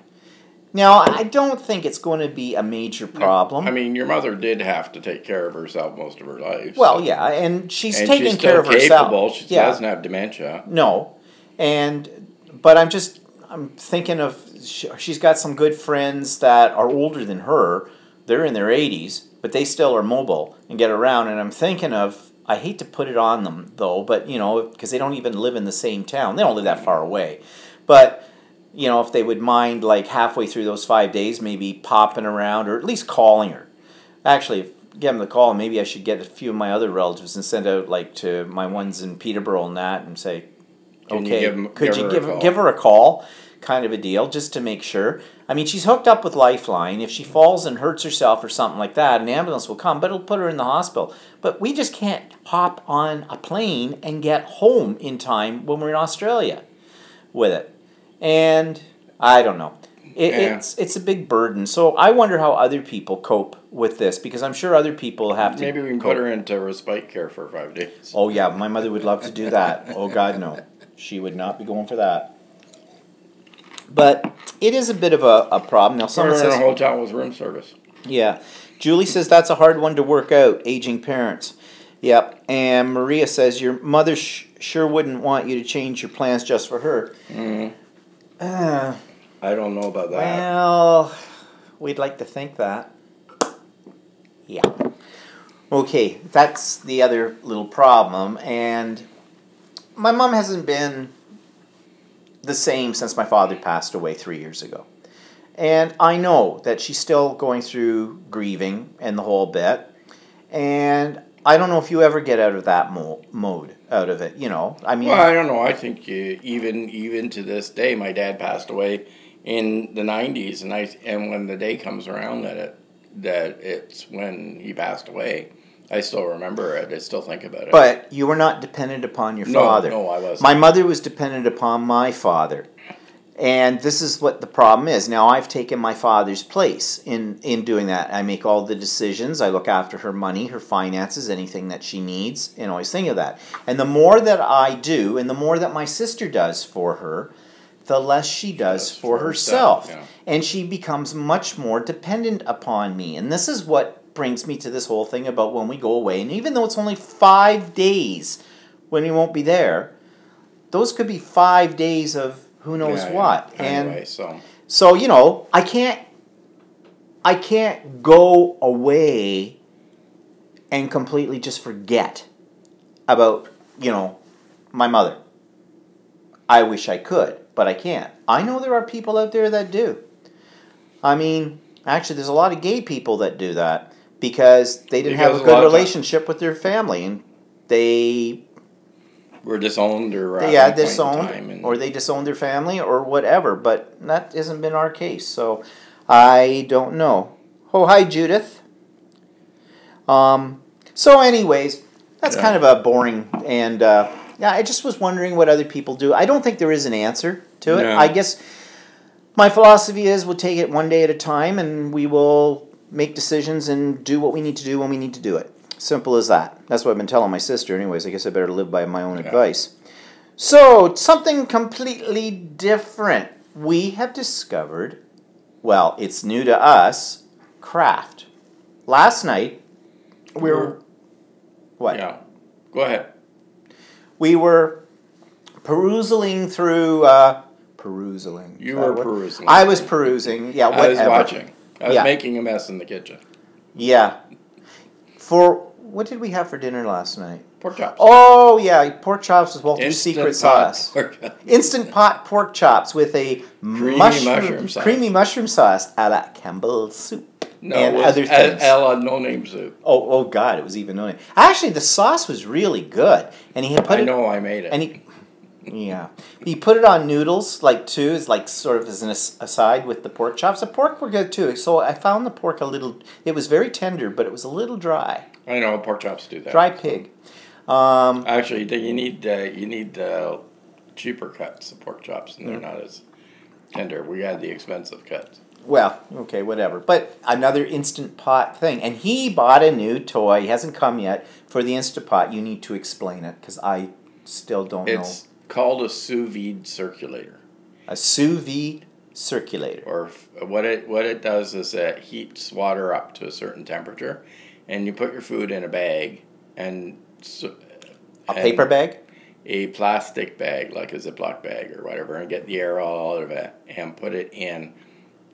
Now, I don't think it's going to be a major problem. I mean, your mother did have to take care of herself most of her life. Well, yeah, and she's taking care of herself. She doesn't have dementia. No, but I'm thinking of, she's got some good friends that are older than her. They're in their 80s, but they still are mobile and get around. And I'm thinking of, I hate to put it on them though, but because they don't even live in the same town. They don't live that far away, but. If they would mind, like, halfway through those 5 days, maybe popping around or at least calling her. Actually, give them the call. Maybe I should get a few of my other relatives and send out, like, to my ones in Peterborough and that and say, could you give her a call? Kind of a deal, just to make sure. I mean, she's hooked up with Lifeline. If she falls and hurts herself or something like that, an ambulance will come, but it'll put her in the hospital. But we just can't hop on a plane and get home in time when we're in Australia with it. And I don't know. It's a big burden. So I wonder how other people cope with this, because I'm sure other people have to. Maybe we can put her into respite care for 5 days. Oh, yeah. My mother would love to do that. Oh, God, no. She would not be going for that. But it is a bit of a problem. Now, someone says, in a hotel with room service. Yeah. Julie says that's a hard one to work out, aging parents. Yep. And Maria says your mother sure wouldn't want you to change your plans just for her. Mm-hmm. I don't know about that. Well, we'd like to think that. Yeah. Okay, that's the other little problem. And my mom hasn't been the same since my father passed away 3 years ago. And I know that she's still going through grieving and the whole bit. And I don't know if you ever get out of that mode, out of it, I mean... Well, I don't know. I think even to this day, my dad passed away in the 90s, and when the day comes around that it's when he passed away, I still remember it. I still think about it. But you were not dependent upon your father. No, I wasn't. My mother was dependent upon my father. And this is what the problem is. Now, I've taken my father's place in doing that. I make all the decisions. I look after her money, her finances, anything that she needs, and always think of that. And the more that I do, and the more that my sister does for her, the less she does for herself. Yeah. And she becomes much more dependent upon me. And this is what brings me to this whole thing about when we go away. And even though it's only 5 days when we won't be there, those could be 5 days of who knows what. Yeah. Anyway, and so I can't go away and completely just forget about, my mother. I wish I could, but I can't. I know there are people out there that do. I mean, actually there's a lot of gay people that do that because they didn't have a good relationship with their family, and they were disowned or disowned, or they disowned their family or whatever, but that hasn't been our case, so I don't know. Oh, hi, Judith. So anyways, that's kind of a boring, and I just was wondering what other people do. I don't think there is an answer to it. No. I guess my philosophy is we'll take it one day at a time, and we will make decisions and do what we need to do when we need to do it. Simple as that. That's what I've been telling my sister anyways. I guess I better live by my own advice. So, something completely different. We have discovered, well, it's new to us, craft. Last night, we were... What? Yeah. Go ahead. We were perusing through... perusing. You were perusing. I was perusing. Yeah, whatever. I was watching. I was making a mess in the kitchen. Yeah. What did we have for dinner last night? Pork chops. Oh, yeah, pork chops with Walter's secret sauce. Instant pot pork chops with a creamy mushroom sauce a la Campbell soup. No, and it was other things. a la no-name soup. Oh, God, it was even no name. Actually, the sauce was really good. And he had put I know I made it. And he put it on noodles, like, too, as like sort of as an aside with the pork chops. The pork were good, too. So I found the pork it was very tender, but it was a little dry. I know, pork chops do that. Dry pig. Actually, you need cheaper cuts of pork chops, and they're not as tender. We had the expensive cuts. Well, okay, whatever. But another Instant Pot thing. And he bought a new toy. He hasn't come yet for the Instant Pot. You need to explain it, because I still don't know. It's called a sous vide circulator. A sous vide circulator. Or what it does is it heats water up to a certain temperature, and you put your food in a bag, and a paper bag? A plastic bag, like a Ziploc bag or whatever, and get the air all out of it, and put it in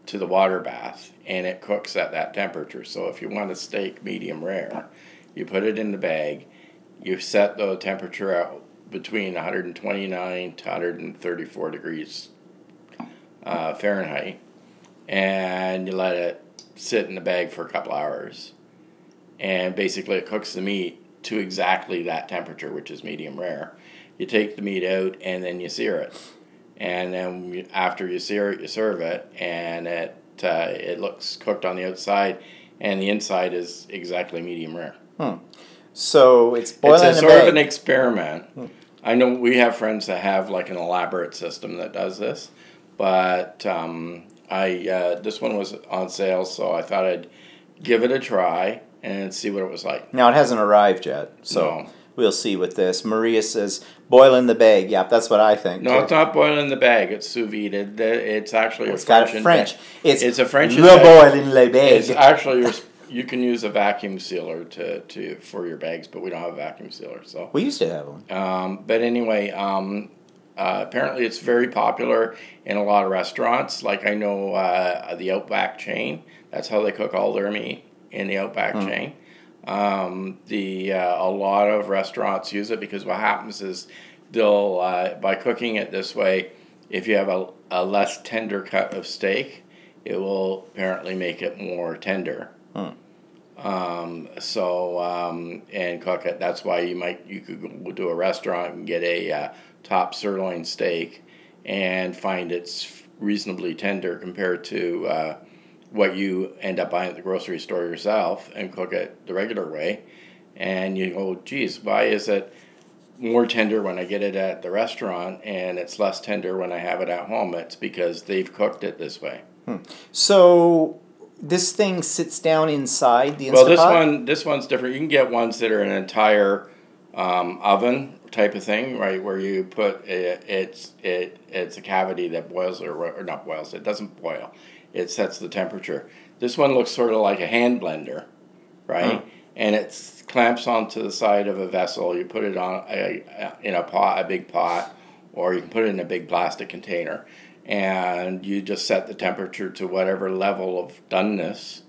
to the water bath, and it cooks at that temperature. So if you want a steak medium rare, you put it in the bag, you set the temperature out between 129 to 134 degrees Fahrenheit, and you let it sit in the bag for a couple hours, and basically it cooks the meat to exactly that temperature, which is medium rare. You take the meat out and then you sear it, and then after you sear it, you serve it, and it looks cooked on the outside, and the inside is exactly medium rare. So it's boiling in a bag. It's sort of an experiment. I know we have friends that have like an elaborate system that does this, but this one was on sale, so I thought I'd give it a try and see what it was like. Now, it hasn't arrived yet, so we'll see with this. Maria says, boil in the bag. Yep, that's what I think. No, it's not boil in the bag. It's sous vide. It's actually it's got a French. It's a French. Le boil in le bag. It's actually you can use a vacuum sealer for your bags, but we don't have a vacuum sealer. So we used to have one. But anyway, apparently it's very popular in a lot of restaurants. Like I know the Outback chain. That's how they cook all their meat, in the Outback chain. A lot of restaurants use it because what happens is they'll by cooking it this way, if you have a less tender cut of steak, it will apparently make it more tender. And cook it. That's why you could go to a restaurant and get a top sirloin steak and find it's reasonably tender compared to what you end up buying at the grocery store yourself, and cook it the regular way. And you go, geez, why is it more tender when I get it at the restaurant and it's less tender when I have it at home? It's because they've cooked it this way. So this thing sits down inside the Instant Pot? Well, this one's different. You can get ones that are an entire oven type of thing, right? Where you put it's a cavity that boils or not boils. It doesn't boil. It sets the temperature. This one looks sort of like a hand blender, right? And it clamps onto the side of a vessel. You put it on in a big pot, or you can put it in a big plastic container, and you just set the temperature to whatever level of doneness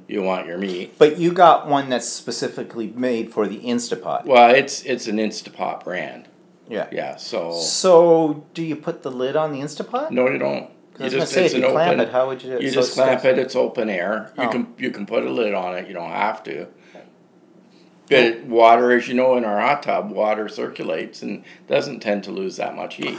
you want your meat. But you got one that's specifically made for the Instapot. Well, it's an Instapot brand. Yeah. Yeah. So do you put the lid on the Instapot? No, you don't. I was going to say, if you clamp it, how would you do it? You just clamp it. It's open air. You can put a lid on it. You don't have to. But water, as you know, in our hot tub, water circulates and doesn't tend to lose that much heat.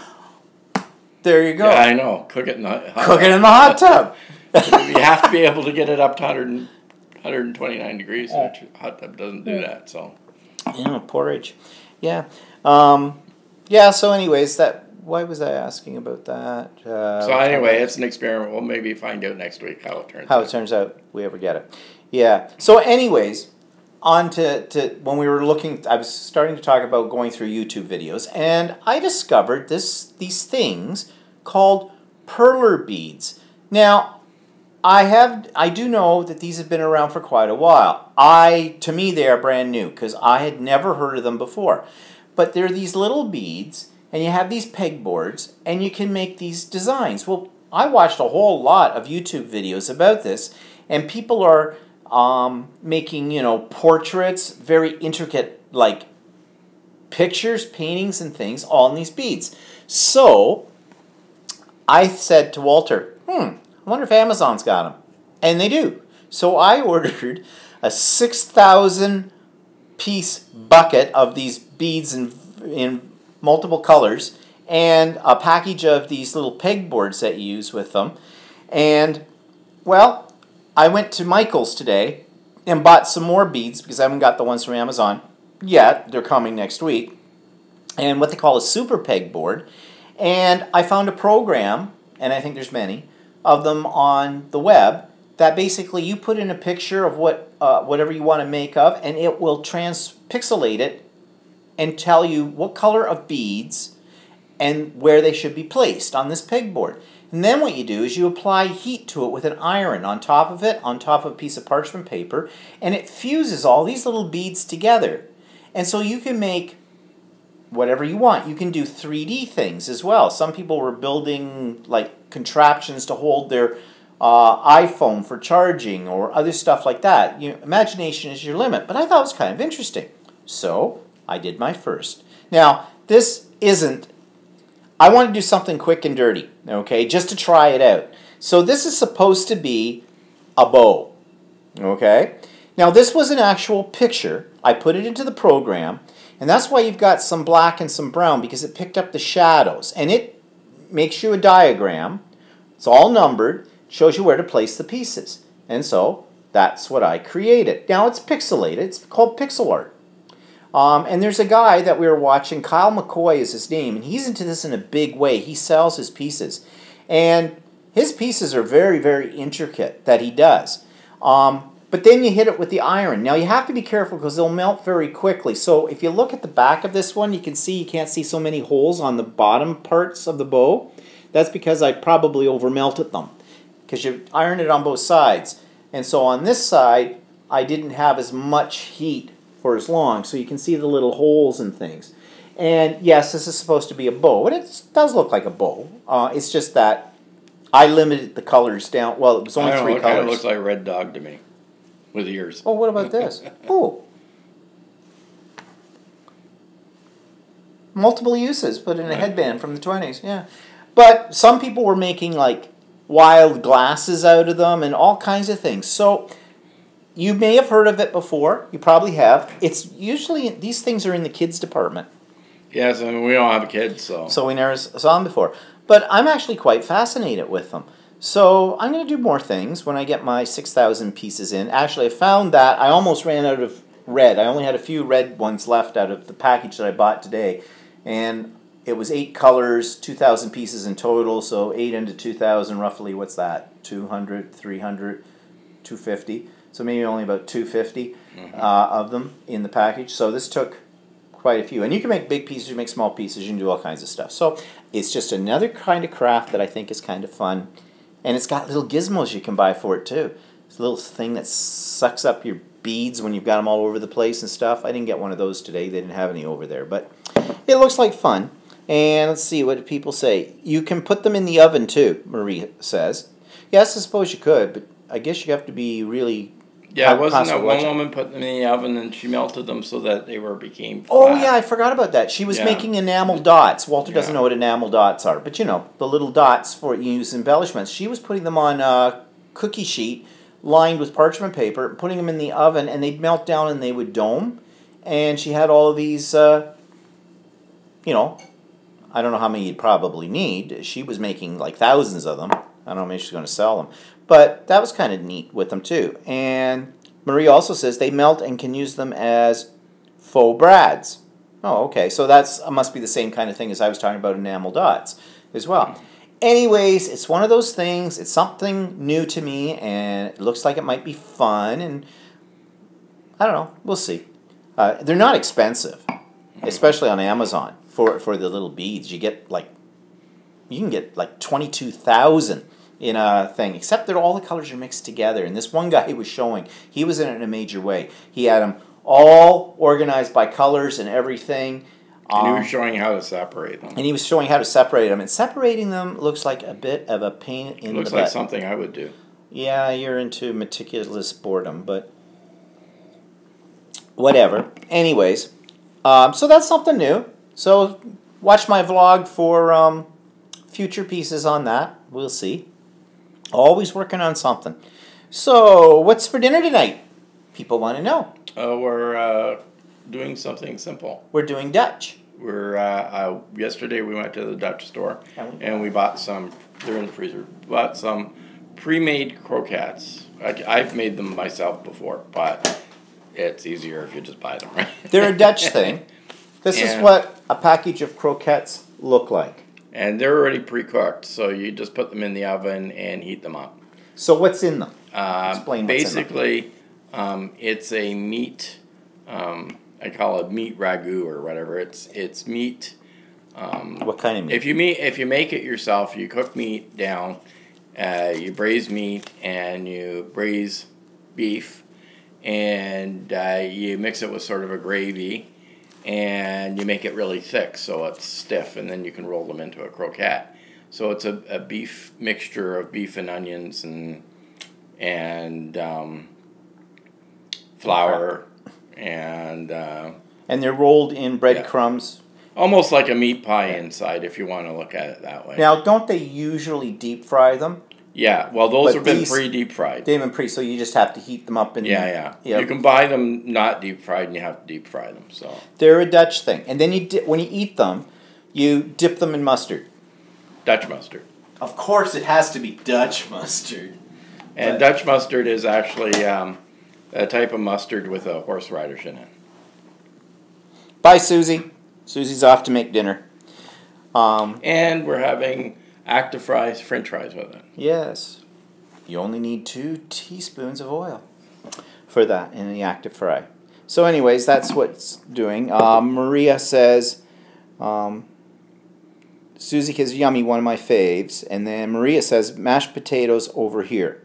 There you go. Yeah, I know. Cook it in the hot tub. Cook it in the hot tub. You have to be able to get it up to 129 degrees. Which hot tub doesn't do that. So. Yeah, porridge. Yeah. So anyways, why was I asking about that? So anyway, it's an experiment. We'll maybe find out next week how it turns out. How it turns out, we ever get it. Yeah. So anyways, on to when we were looking, I was starting to talk about going through YouTube videos, and I discovered these things called perler beads. Now, I do know that these have been around for quite a while. To me, they are brand new because I had never heard of them before. But they're these little beads, and you have these pegboards, and you can make these designs. Well, I watched a whole lot of YouTube videos about this, and people are making, portraits, very intricate, like pictures, paintings, and things, all in these beads. So I said to Walter, I wonder if Amazon's got them. And they do. So I ordered a 6,000 piece bucket of these beads in multiple colors, and a package of these little pegboards that you use with them. And, well, I went to Michael's today and bought some more beads because I haven't got the ones from Amazon yet. They're coming next week. And what they call a super pegboard. And I found a program, and I think there's many of them on the web, that basically you put in a picture of whatever you want to make of, and it will pixelate it and tell you what color of beads and where they should be placed on this pegboard. And then what you do is you apply heat to it with an iron on top of it, on top of a piece of parchment paper, and it fuses all these little beads together. And so you can make whatever you want. You can do 3D things as well. Some people were building like contraptions to hold their iPhone for charging or other stuff like that. Imagination is your limit. But I thought it was kind of interesting. So I did my first. Now, this isn't... I want to do something quick and dirty, okay, just to try it out. So this is supposed to be a bow, okay? Now this was an actual picture. I put it into the program, and that's why you've got some black and some brown, because it picked up the shadows. And it makes you a diagram. It's all numbered, shows you where to place the pieces. And so that's what I created. Now it's pixelated. It's called pixel art. And there's a guy that we were watching, Kyle McCoy is his name, and he's into this in a big way. He sells his pieces. And his pieces are very, very intricate that he does. But then you hit it with the iron. Now you have to be careful because they'll melt very quickly. So if you look at the back of this one, you can't see so many holes on the bottom parts of the bow. That's because I probably over melted them, because you iron it on both sides. And so on this side, I didn't have as much heat for as long, so you can see the little holes and things. And yes, this is supposed to be a bow, and it does look like a bow. It's just that I limited the colors down. Well, it was only 3 colors. It kind of looks like Red Dog to me, with ears. Oh, what about this? Oh, multiple uses. Put in a headband from the 20s. Yeah, but some people were making like wild glasses out of them and all kinds of things. So you may have heard of it before. You probably have. It's usually, these things are in the kids department. Yes, I mean, we don't have kids, so. So we never saw them before. But I'm actually quite fascinated with them. So I'm going to do more things when I get my 6,000 pieces in. Actually, I found that I almost ran out of red. I only had a few red ones left out of the package that I bought today. And it was 8 colors, 2,000 pieces in total. So 8 into 2,000, roughly, what's that? 200, 300, 250. So maybe only about 250 of them in the package. So this took quite a few. And you can make big pieces, you can make small pieces, you can do all kinds of stuff. So it's just another kind of craft that I think is kind of fun. And it's got little gizmos you can buy for it too. It's a little thing that sucks up your beads when you've got them all over the place and stuff. I didn't get one of those today. They didn't have any over there. But it looks like fun. And let's see, what do people say? You can put them in the oven too, Marie says. Yes, I suppose you could, but I guess you have to be really... Yeah, wasn't that one woman put them in the oven and she melted them so that they became flat? Oh, yeah, I forgot about that. She was making enamel dots. Walter doesn't know what enamel dots are, but you know, the little dots for use embellishments. She was putting them on a cookie sheet lined with parchment paper, putting them in the oven, and they'd melt down and they would dome. And she had all of these, you know, I don't know how many you'd probably need. She was making like thousands of them. I don't know, maybe she's going to sell them. But that was kind of neat with them too. And Marie also says they melt and can use them as faux brads. Oh, okay. So that must be the same kind of thing as I was talking about enamel dots as well. Anyways, it's one of those things. It's something new to me, and it looks like it might be fun. And I don't know. We'll see. They're not expensive, especially on Amazon for the little beads. You can get like 22,000 in a thing, except that all the colors are mixed together. And this one guy was showing, he was in it in a major way. He had them all organized by colors and everything. And he was showing how to separate them. And he was showing how to separate them. And separating them looks like a bit of a pain in the butt. Looks like something I would do. Yeah, you're into meticulous boredom, but whatever. Anyways, so that's something new. So watch my vlog for future pieces on that. We'll see. Always working on something. So what's for dinner tonight? People want to know. We're doing something simple. We're doing Dutch. We're yesterday we went to the Dutch store and we bought some. They're in the freezer. Bought some pre-made croquettes. I've made them myself before, but it's easier if you just buy them, right? They're a Dutch thing. This is what a package of croquettes look like. And they're already pre-cooked, so you just put them in the oven and heat them up. So what's in them? Explain what's basically, in them. It's a meat. I call it meat ragu or whatever. It's meat. What kind of meat? If you make it yourself, you cook meat down. You braise meat and you braise beef, and you mix it with sort of a gravy, and you make it really thick so it's stiff, and then you can roll them into a croquette. So it's a beef mixture of beef and onions and flour and they're rolled in breadcrumbs. Almost like a meat pie inside, if you want to look at it that way. Now, don't they usually deep fry them? Yeah, well, those have been pre-deep fried. They've been so you just have to heat them up. Yeah. You can buy them not deep fried, and you have to deep fry them. So they're a Dutch thing. And then when you eat them, you dip them in mustard. Dutch mustard. Of course, it has to be Dutch mustard. And Dutch mustard is actually a type of mustard with a horseradish in it. Bye, Susie. Susie's off to make dinner. And we're having active fries, French fries with it. Yes. You only need 2 teaspoons of oil for that in the active fry. So anyways, that's what's doing. Maria says, Susie is yummy, one of my faves. And then Maria says, mashed potatoes over here.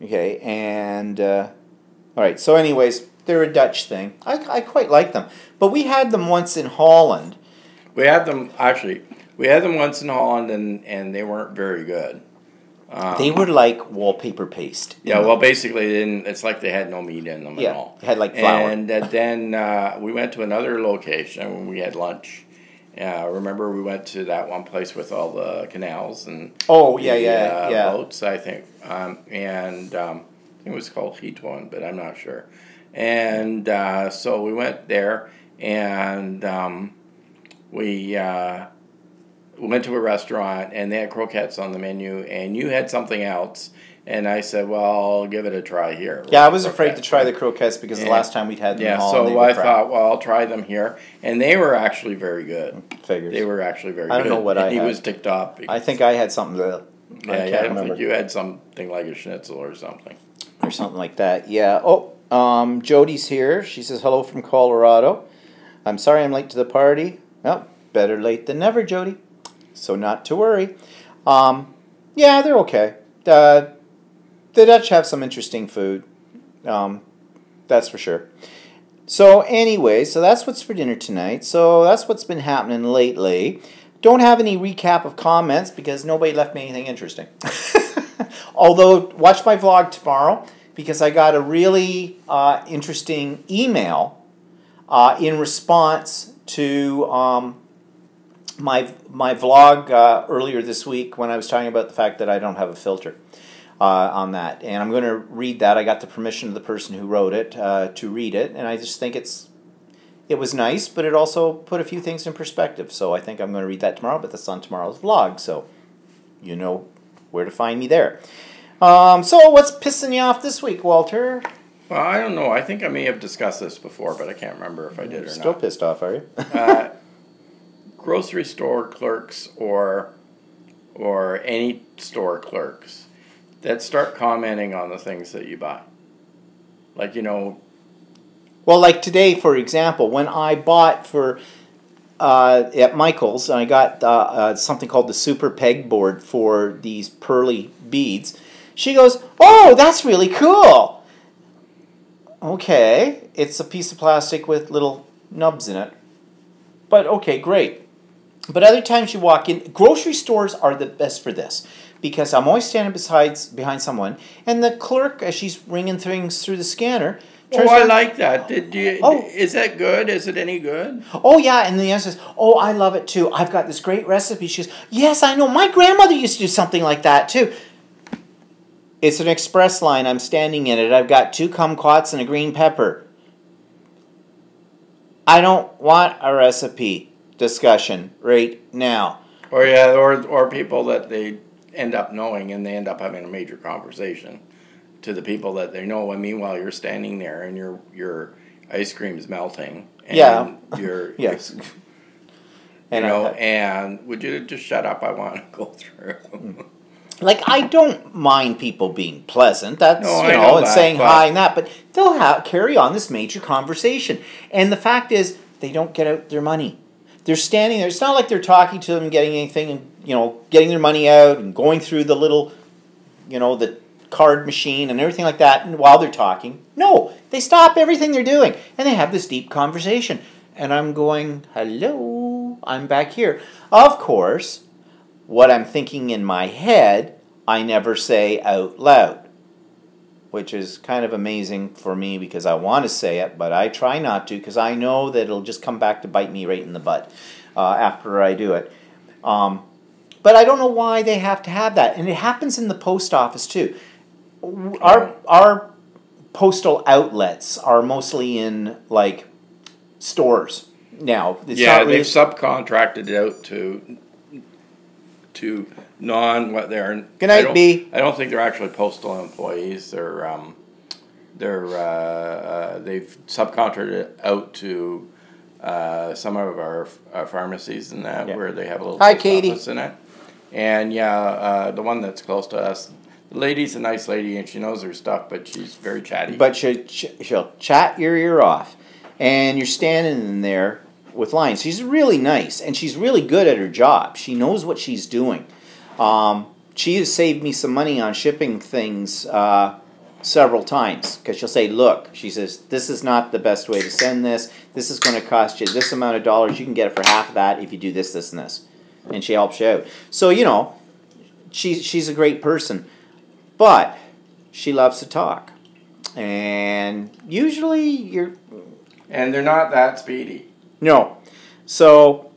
Okay, and all right, so anyways, they're a Dutch thing. I quite like them. But we had them once in Holland. We had them once in Holland, and they weren't very good. They were like wallpaper paste. Yeah, well, basically, it's like they had no meat in them at all. They had like flour. And then we went to another location when we had lunch. Remember, we went to that one place with all the canals and boats, I think. I think it was called Giethoorn, but I'm not sure. And so we went there, and we went to a restaurant, and they had croquettes on the menu, and you had something else. And I said, well, I'll give it a try here. Yeah, I was afraid to try the croquettes because the last time we'd had them in Holland, so I thought, well, I'll try them here. And they were actually very good. Figures. They were actually very good. I don't know what I had. He was ticked off. I think I had something that I can't remember. Think you had something like a schnitzel or something. Or something like that, yeah. Oh, Jody's here. She says, hello from Colorado. I'm sorry I'm late to the party. Well, better late than never, Jody. So not to worry. Yeah, they're okay. The Dutch have some interesting food. That's for sure. So anyway, so that's what's for dinner tonight. So that's what's been happening lately. Don't have any recap of comments because nobody left me anything interesting. Although, watch my vlog tomorrow because I got a really interesting email in response to my vlog earlier this week when I was talking about the fact that I don't have a filter on that. And I'm going to read that. I got the permission of the person who wrote it to read it, and I just think it was nice, but it also put a few things in perspective. So I think I'm going to read that tomorrow, but that's on tomorrow's vlog, so you know where to find me there. So what's pissing you off this week, Walter? Well, I don't know. I think I may have discussed this before, but I can't remember if I did or not. Still pissed off, are you? Grocery store clerks or any store clerks that start commenting on the things that you buy. Like, Well, like today, for example, when I bought for at Michael's, I got something called the Super Pegboard for these pearly beads. She goes, "Oh, that's really cool." Okay, it's a piece of plastic with little nubs in it. But okay, great. But other times you walk in, grocery stores are the best for this because I'm always standing behind someone, and the clerk, as she's ringing things through the scanner, Oh, I like that. Is that good? Is it any good? Oh, yeah. And the answer says, "Oh, I love it too. I've got this great recipe." She goes, "Yes, I know. My grandmother used to do something like that too." It's an express line. I'm standing in it. I've got 2 kumquats and a green pepper. I don't want a recipe discussion right now. Or people that they end up knowing and they end up having a major conversation to the people that they know. And meanwhile, you're standing there and your ice cream is melting. And Yeah. You're Yes. and would you just shut up? I want to go through. Like, I don't mind people being pleasant. That's, No, you I know, know and that, saying but- hi and that. But they'll carry on this major conversation. And the fact is, they don't get out their money. They're standing there. It's not like they're talking to them and getting anything and, getting their money out and going through the little, the card machine and everything like that while they're talking. No, they stop everything they're doing and they have this deep conversation. And I'm going, "Hello, I'm back here." Of course, what I'm thinking in my head, I never say out loud, which is kind of amazing for me because I want to say it, but I try not to because I know that it'll just come back to bite me right in the butt after I do it. But I don't know why they have to have that. And it happens in the post office too. Our postal outlets are mostly in, like, stores now. It's Yeah, not really they've subcontracted it out to what they're. Good night, B. I don't think they're actually postal employees. They've subcontracted it out to some of our pharmacies and that where they have a little Hi, post Katie. office in it. And the one that's close to us, the lady's a nice lady and she knows her stuff, but she's very chatty. But she'll chat your ear off. And you're standing in there with lines. She's really nice, and she's really good at her job. She knows what she's doing. She has saved me some money on shipping things several times because she'll say, "Look," she says, "this is not the best way to send this. This is going to cost you this amount of dollars. You can get it for half of that if you do this, this, and this." And she helps you out. So, she's a great person. But she loves to talk. And usually And they're not that speedy. No. So,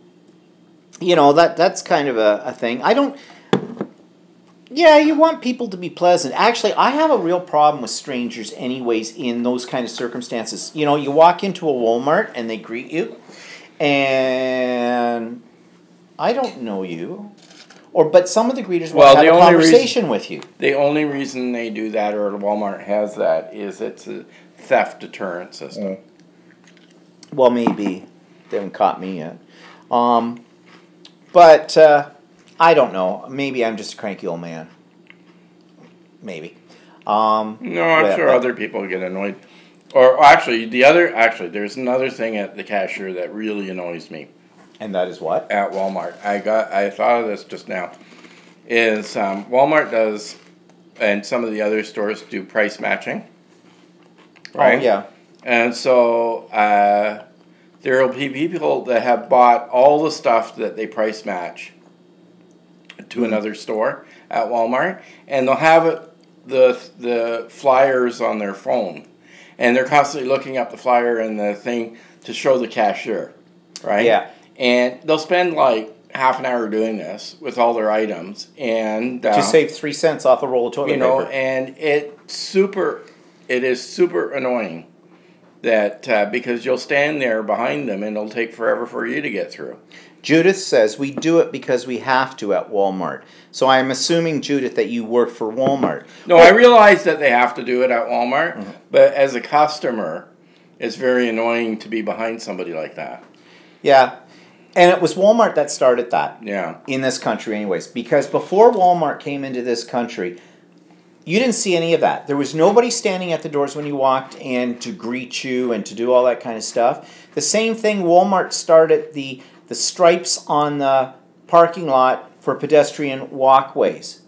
that's kind of a thing. Yeah, you want people to be pleasant. Actually, I have a real problem with strangers anyways in those kind of circumstances. You walk into a Walmart and they greet you, and I don't know you. But some of the greeters want to have a conversation with you. The only reason they do that, or Walmart has that, is it's a theft deterrent system. Well, maybe. They haven't caught me yet. But I don't know. Maybe I'm just a cranky old man. Maybe. No, I'm sure other people get annoyed. Or actually, there's another thing at the cashier that really annoys me. And that is what? At Walmart. I thought of this just now. Is Walmart does, and some of the other stores do price matching. Right? Oh, yeah. And so there will be people that have bought all the stuff that they price match to another store at Walmart, and they'll have the flyers on their phone, and they're constantly looking up the flyer and the thing to show the cashier, right? Yeah. And they'll spend like half an hour doing this with all their items, and to save 3 cents off a roll of toilet paper. And it is super annoying that because you'll stand there behind them and it'll take forever for you to get through. Judith says we do it because we have to at Walmart. So I'm assuming, Judith, that you work for Walmart. No, I realize that they have to do it at Walmart, but as a customer, it's very annoying to be behind somebody like that. Yeah. And it was Walmart that started that. Yeah. In this country anyways. Because before Walmart came into this country, You didn't see any of that. There was nobody standing at the doors when you walked in to greet you and to do all that kind of stuff. The same thing, Walmart started the stripes on the parking lot for pedestrian walkways,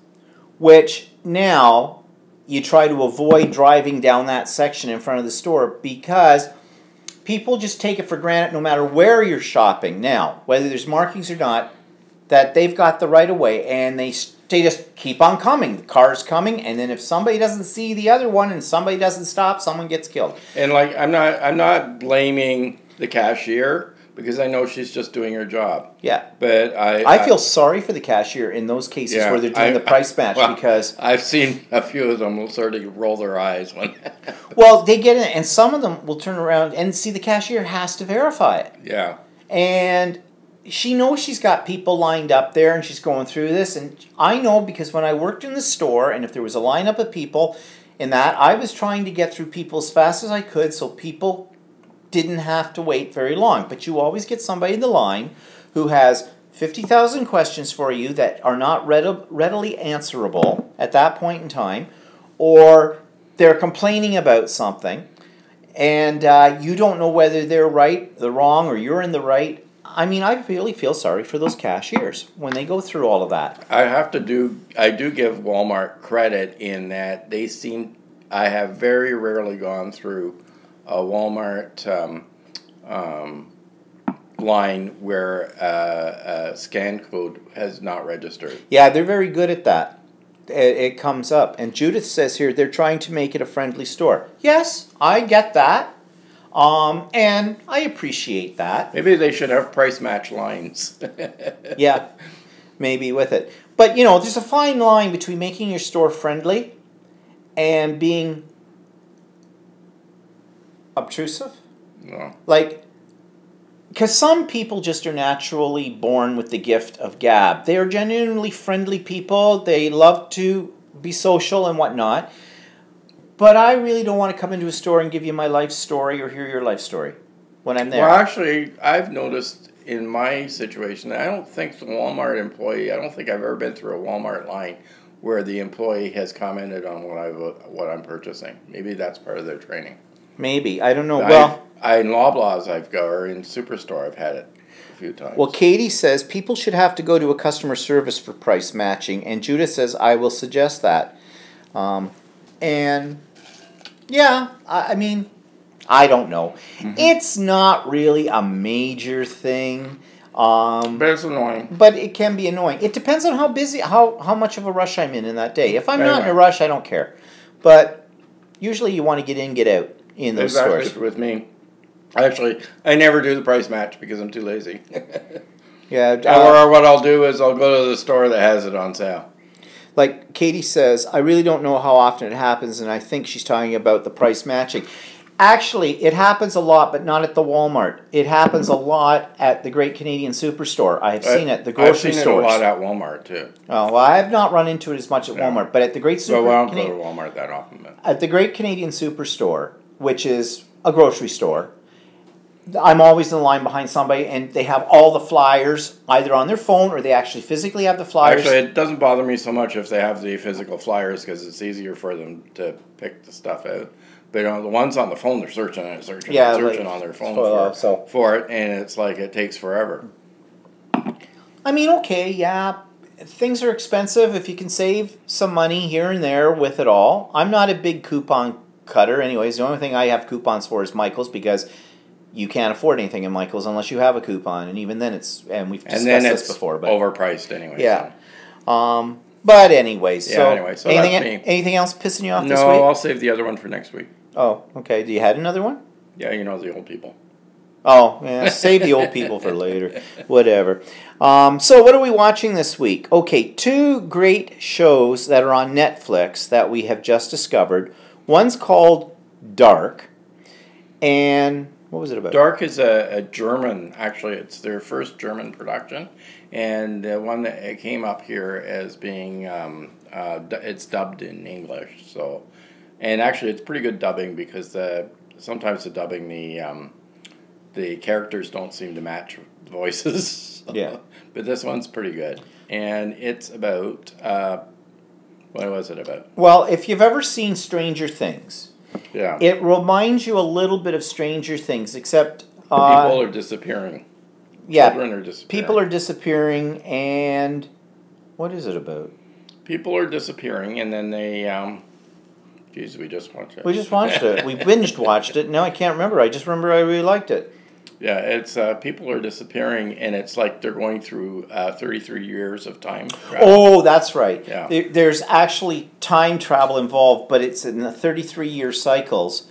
which now you try to avoid driving down that section in front of the store because people just take it for granted no matter where you're shopping now, whether there's markings or not, that they've got the right of way, and they just keep on coming. The car's coming, and then if somebody doesn't see the other one and somebody doesn't stop, someone gets killed. And like I'm not blaming the cashier because I know she's just doing her job. Yeah. But I feel sorry for the cashier in those cases where they're doing the price match because I've seen a few of them will sort of roll their eyes when well, they get in and some of them will turn around and see the cashier has to verify it. Yeah. And she knows she's got people lined up there and she's going through this, and I know because when I worked in the store and if there was a lineup of people in that, I was trying to get through people as fast as I could so people didn't have to wait very long. But you always get somebody in the line who has 50,000 questions for you that are not readily answerable at that point in time, or they're complaining about something and you don't know whether they're right, they're wrong, or you're in the right. I mean, I really feel sorry for those cashiers when they go through all of that. I do give Walmart credit in that I have very rarely gone through a Walmart line where a scan code has not registered. Yeah, they're very good at that. It comes up. And Judith says here, they're trying to make it a friendly store. Yes, I get that. And I appreciate that. Maybe they should have price match lines. Yeah, maybe with it. But, you know, there's a fine line between making your store friendly and being obtrusive. No. Like, because some people just are naturally born with the gift of gab. They are genuinely friendly people. They love to be social and whatnot. But I really don't want to come into a store and give you my life story or hear your life story when I'm there. Well, actually, I've noticed in my situation, I don't think the Walmart employee, I don't think I've ever been through a Walmart line where the employee has commented on what I'm purchasing. Maybe that's part of their training. Maybe. I don't know. In Loblaws or in Superstore, I've had it a few times. Well, Katie says people should have to go to a customer service for price matching, and Judith says I will suggest that. And yeah, I mean, I don't know. Mm-hmm. It's not really a major thing. But it's annoying. But it can be annoying. It depends on how busy, how much of a rush I'm in that day. If I'm not in a rush, I don't care. But usually you want to get in, get out in those stores. With me. Actually, I never do the price match because I'm too lazy. Yeah. Or what I'll do is I'll go to the store that has it on sale. Like Katie says, I really don't know how often it happens, and I think she's talking about the price matching. Actually, it happens a lot, but not at the Walmart. It happens a lot at the Great Canadian Superstore. I have seen it. The grocery stores. I've seen it a lot at Walmart too. Oh, well, I have not run into it as much at Walmart, but at the Great Superstore. Well, I don't go to Walmart that often. But. At the Great Canadian Superstore, which is a grocery store, I'm always in the line behind somebody, and they have all the flyers either on their phone or they actually physically have the flyers. Actually, it doesn't bother me so much if they have the physical flyers because it's easier for them to pick the stuff out. But the ones on the phone, they're searching on their phone for it, and it's like it takes forever. I mean, okay, yeah, things are expensive. If you can save some money here and there with it all. I'm not a big coupon cutter anyways. The only thing I have coupons for is Michael's because you can't afford anything in Michael's unless you have a coupon, and even then we've discussed this before. But overpriced anyway. Yeah. So. But anyways, so anything else pissing you off this week? No, I'll save the other one for next week. Oh, okay. Do you had another one? Yeah, the old people. Oh, yeah, save the old people for later. Whatever. So what are we watching this week? Okay, 2 great shows that are on Netflix that we have just discovered. One's called Dark, and what was it about? Dark is a German, actually, it's their first German production, and one that came up here as being, it's dubbed in English, so, and actually it's pretty good dubbing because sometimes the dubbing, the characters don't seem to match the voices. Yeah. But this one's pretty good, and it's about What was it about? Well, if you've ever seen Stranger Things, Yeah. it reminds you a little bit of Stranger Things, except People are disappearing. yeah, Children are disappearing. people are disappearing, and what is it about? People are disappearing, and then they. Geez, we just watched it. We just watched it. We binged watched it. Now I can't remember. I just remember I really liked it. Yeah, it's people are disappearing, and it's like they're going through 33 years of time travel. Oh, that's right. Yeah. There's actually time travel involved, but it's in the 33-year cycles,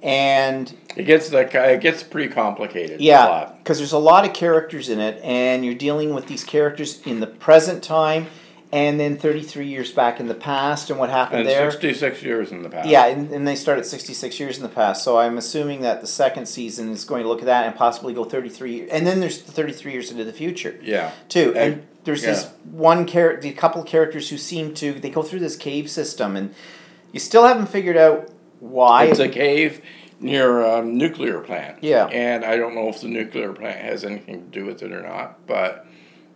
and It gets pretty complicated. yeah, because there's a lot of characters in it, and you're dealing with these characters in the present time, and then 33 years back in the past, and what happened And there. 66 years in the past. Yeah, and they start at 66 years in the past. So I'm assuming that the second season is going to look at that and possibly go 33. And then there's the 33 years into the future. Yeah. Too. And there's yeah. this one character, a couple of characters who seem to, they go through this cave system, and you still haven't figured out why. It's a cave near a nuclear plant. Yeah. And I don't know if the nuclear plant has anything to do with it or not, but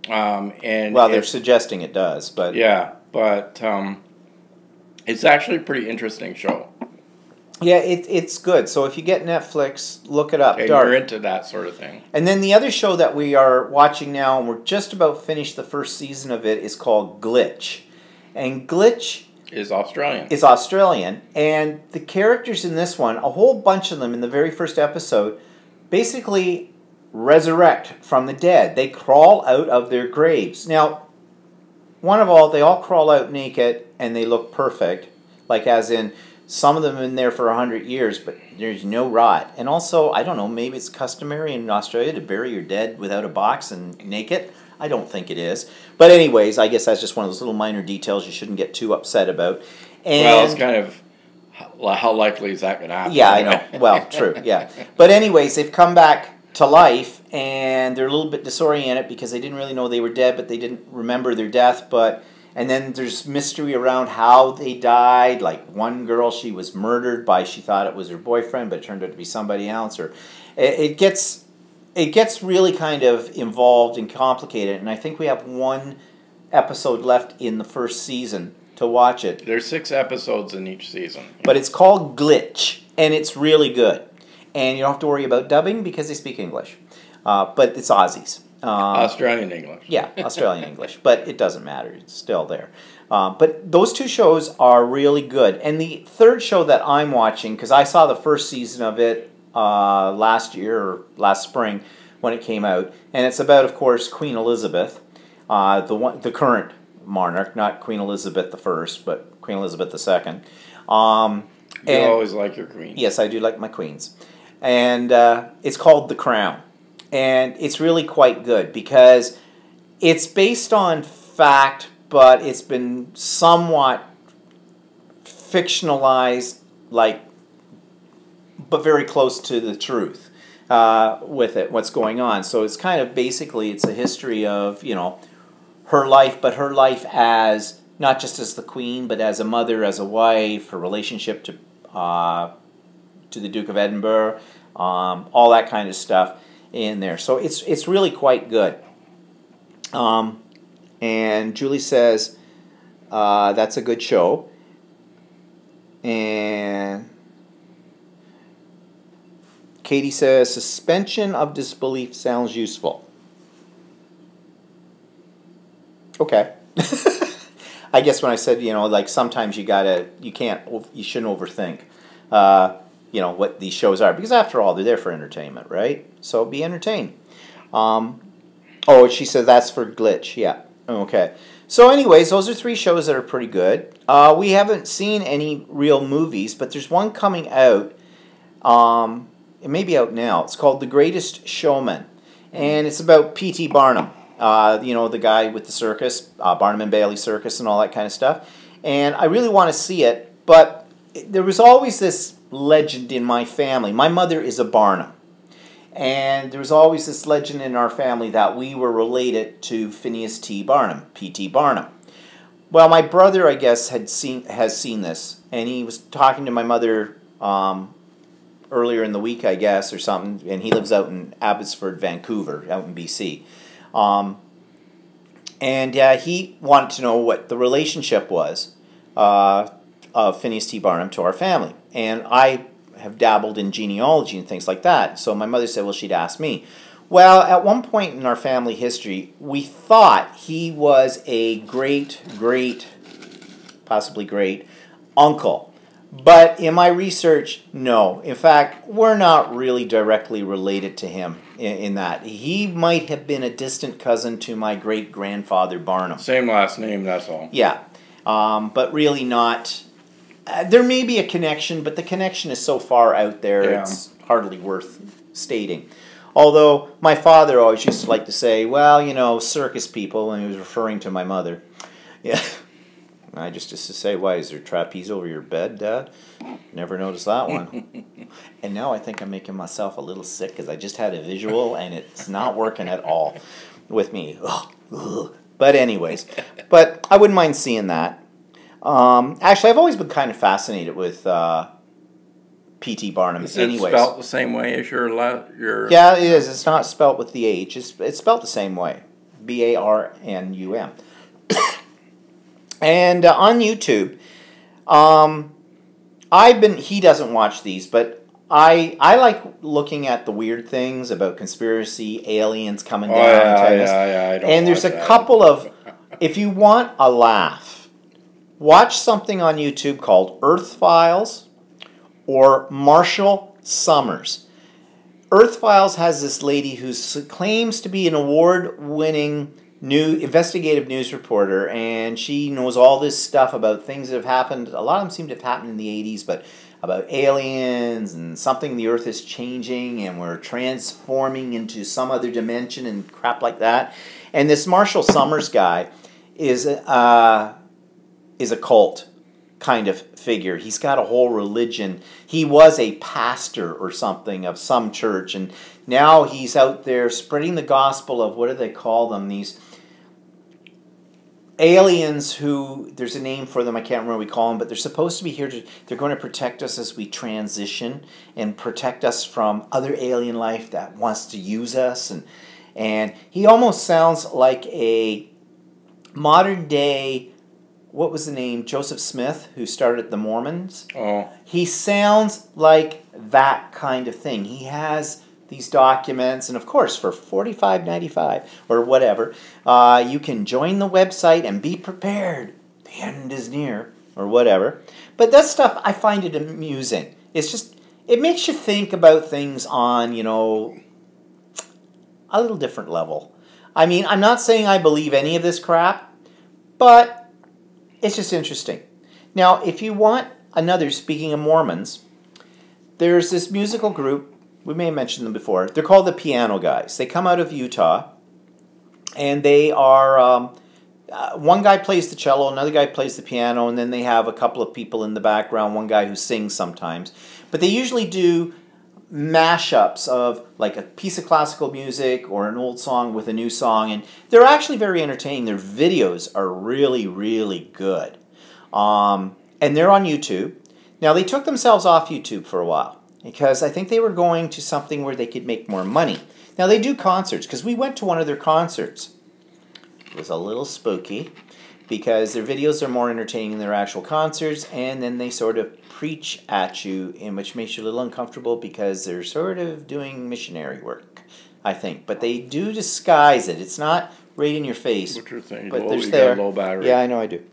and Well, they're suggesting it does, but yeah, but it's actually a pretty interesting show. yeah, it's good. So if you get Netflix, look it up. And Dark. you're into that sort of thing. And then the other show that we are watching now, and we're just about finished the first season of it, is called Glitch. And Glitch Is Australian. is Australian, and the characters in this one, a whole bunch of them in the very first episode, basically resurrect from the dead. They crawl out of their graves. Now, one of all, they all crawl out naked, and they look perfect. Like as in, some of them have been there for 100 years, but there's no rot. And also, I don't know, maybe it's customary in Australia to bury your dead without a box and naked. I don't think it is. But anyways, I guess that's just one of those little minor details you shouldn't get too upset about. And Well, it's kind of how likely is that going to happen? yeah, I know. Well, true, yeah. But anyways, they've come back to life, and they're a little bit disoriented because they didn't really know they were dead, but they didn't remember their death. And then there's mystery around how they died. Like one girl, she was murdered by, she thought it was her boyfriend, but it turned out to be somebody else. Or it gets really kind of involved and complicated. And I think we have one episode left in the first season to watch it. There's 6 episodes in each season. But it's called Glitch, and it's really good. And you don't have to worry about dubbing because they speak English. But it's Aussies. Australian English. Yeah, Australian English. But it doesn't matter. It's still there. But those 2 shows are really good. And the third show that I'm watching, because I saw the first season of it last year or last spring when it came out, and it's about, of course, Queen Elizabeth, the current monarch, not Queen Elizabeth I, but Queen Elizabeth II. You always like your queen. Yes, I do like my queens. And it's called The Crown. And it's really quite good because it's based on fact, but it's been somewhat fictionalized, but very close to the truth with it, what's going on. So it's kind of basically, it's a history of, her life, but her life as, not just as the queen, but as a mother, as a wife, her relationship to the Duke of Edinburgh, all that kind of stuff in there. So it's really quite good. And Julie says that's a good show. And Katie says suspension of disbelief sounds useful. Okay. I guess when I said, sometimes you shouldn't overthink, what these shows are. Because after all, they're there for entertainment, right? So be entertained. She says that's for Glitch. Yeah. Okay. So anyways, those are 3 shows that are pretty good. We haven't seen any real movies, but there's one coming out. It may be out now. It's called The Greatest Showman. And it's about P.T. Barnum. The guy with the circus, Barnum and Bailey Circus and all that kind of stuff. And I really want to see it, but there was always this legend in my family. My mother is a Barnum. And there was always this legend in our family that we were related to Phineas T. Barnum, P.T. Barnum. Well, my brother, I guess, has seen this, and he was talking to my mother earlier in the week, I guess, or something, and he lives out in Abbotsford, Vancouver, out in BC. And he wanted to know what the relationship was of Phineas T. Barnum to our family. And I have dabbled in genealogy and things like that. So my mother said, well, she'd ask me. Well, at one point in our family history, we thought he was a possibly great uncle. But in my research, no. In fact, we're not really directly related to him in that. He might have been a distant cousin to my great-grandfather Barnum. Same last name, that's all. Yeah, but really not. There may be a connection, but the connection is so far out there, it's hardly worth stating. Although my father always used to like to say, well, you know, circus people, and he was referring to my mother. Yeah. I just used to say, why, is there trapeze over your bed, Dad? Never noticed that one. And now I think I'm making myself a little sick because I just had a visual and it's not working at all with me. But anyways, but I wouldn't mind seeing that. Actually, I've always been kind of fascinated with P.T. Barnum. Is it spelled the same way as your... Yeah, it is. It's not spelled with the H. It's spelled the same way. B-A-R-N-U-M. And on YouTube, he doesn't watch these, but I like looking at the weird things about conspiracy, aliens coming down. I don't. And there's a couple of, if you want a laugh, watch something on YouTube called Earth Files or Marshall Summers. Earth Files has this lady who claims to be an award-winning investigative news reporter, and she knows all this stuff about things that have happened. A lot of them seem to have happened in the 80s, but about aliens and something the Earth is changing and we're transforming into some other dimension and crap like that. And this Marshall Summers guy is a cult kind of figure. He's got a whole religion. He was a pastor or something of some church, and now he's out there spreading the gospel of, what do they call them, these aliens who, there's a name for them, I can't remember what we call them, but they're supposed to be here they're going to protect us as we transition and protect us from other alien life that wants to use us. And he almost sounds like a modern day, what was the name, Joseph Smith, who started the Mormons. Oh. He sounds like that kind of thing. He has these documents, and of course for $45.95 or whatever, you can join the website and be prepared. The end is near, or whatever. But that stuff, I find it amusing. It's just, it makes you think about things on, you know, a little different level. I mean, I'm not saying I believe any of this crap, but it's just interesting. Now, if you want another, speaking of Mormons, there's this musical group. We may have mentioned them before. They're called the Piano Guys. They come out of Utah, and they are, one guy plays the cello, another guy plays the piano, and then they have a couple of people in the background, one guy who sings sometimes. But they usually do mashups of like a piece of classical music or an old song with a new song, and they're actually very entertaining. Their videos are really, really good. And they're on YouTube. Now, they took themselves off YouTube for a while, because I think they were going to something where they could make more money. Now, they do concerts, because we went to one of their concerts. It was a little spooky, because their videos are more entertaining than their actual concerts, and then they sort of preach at you, which makes you a little uncomfortable, because they're sort of doing missionary work, I think. But they do disguise it. It's not right in your face. What's your thing? But Low, there's you there. got low battery. Yeah, I know I do.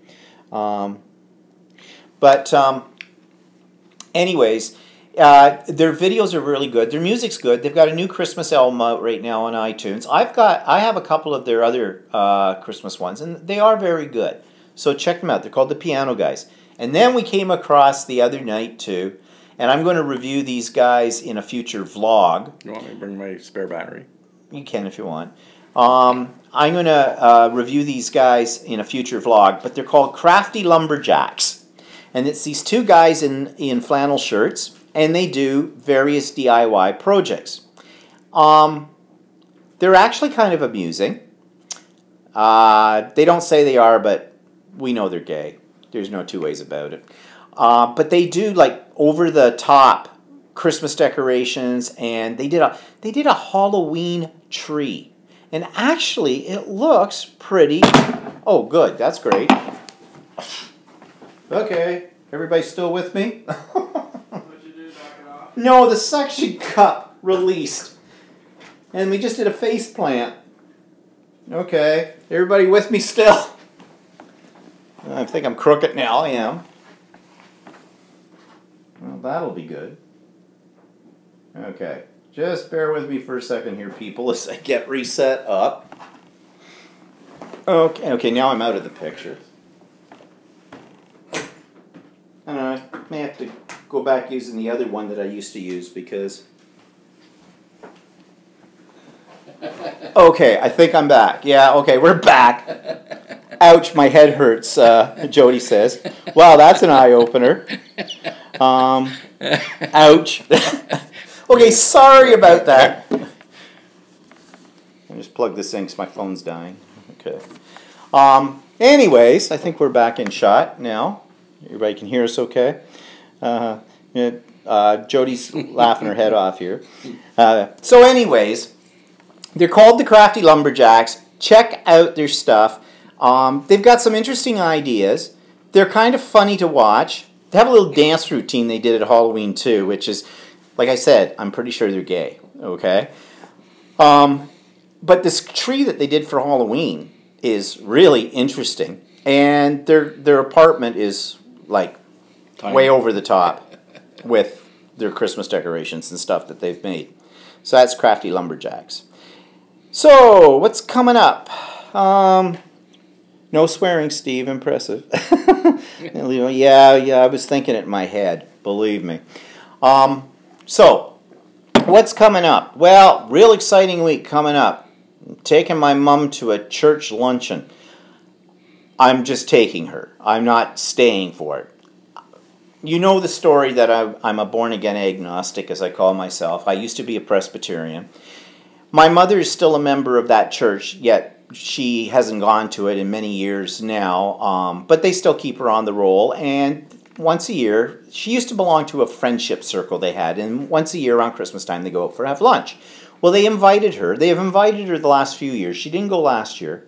Anyways, their videos are really good. Their music's good. They've got a new Christmas album out right now on iTunes. I have a couple of their other Christmas ones, and they are very good. So check them out. They're called the Piano Guys. And then we came across the other night too, and I'm going to review these guys in a future vlog. You want me to bring my spare battery? You can if you want. I'm going to review these guys in a future vlog, but they're called Crafty Lumberjacks. And it's these two guys in flannel shirts, and they do various DIY projects. They're actually kind of amusing. They don't say they are, but we know they're gay. There's no two ways about it. But they do like over-the-top Christmas decorations, and they did a Halloween tree. And actually, it looks pretty... Oh, good. That's great. Okay, everybody still with me? What'd you do, knock it off? No, the suction cup released. And we just did a face plant. Okay, everybody with me still? I think I'm crooked now, I am. Well, that'll be good. Okay, just bear with me for a second here, people, as I get reset up. Okay, now I'm out of the picture. And I may have to go back using the other one that I used to use because... Okay, I think I'm back. Yeah, okay, we're back. Ouch, my head hurts, Jody says. Wow, that's an eye-opener. Ouch. Okay, sorry about that. I just plug this in because my phone's dying. Okay. Anyways, I think we're back in shot now. Everybody can hear us okay? Jody's laughing her head off here. So anyways, they're called the Crafty Lumberjacks. Check out their stuff. They've got some interesting ideas. They're kind of funny to watch. They have a little dance routine they did at Halloween too, which is, like I said, I'm pretty sure they're gay. Okay? But this tree that they did for Halloween is really interesting. And their apartment is like tiny, way over the top with their Christmas decorations and stuff that they've made. So that's Crafty Lumberjacks. So, what's coming up? No swearing, Steve. Impressive. Yeah, I was thinking it in my head. Believe me. So, what's coming up? Well, real exciting week coming up. I'm taking my mom to a church luncheon. I'm just taking her. I'm not staying for it. You know the story that I'm a born-again agnostic, as I call myself. I used to be a Presbyterian. My mother is still a member of that church, yet she hasn't gone to it in many years now. But they still keep her on the roll. And once a year, she used to belong to a friendship circle they had. And once a year around Christmas time, they go out for have lunch. Well, they invited her. They have invited her the last few years. She didn't go last year.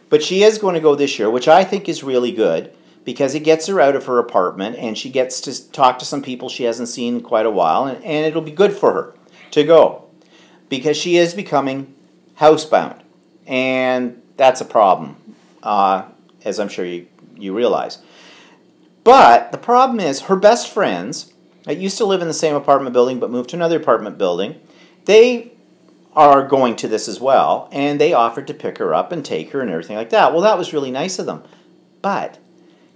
But she is going to go this year, which I think is really good because it gets her out of her apartment and she gets to talk to some people she hasn't seen in quite a while. And it'll be good for her to go because she is becoming housebound. And that's a problem, as I'm sure you realize. But the problem is her best friends that used to live in the same apartment building but moved to another apartment building, they are going to this as well, and they offered to pick her up and take her and everything like that. Well, that was really nice of them. But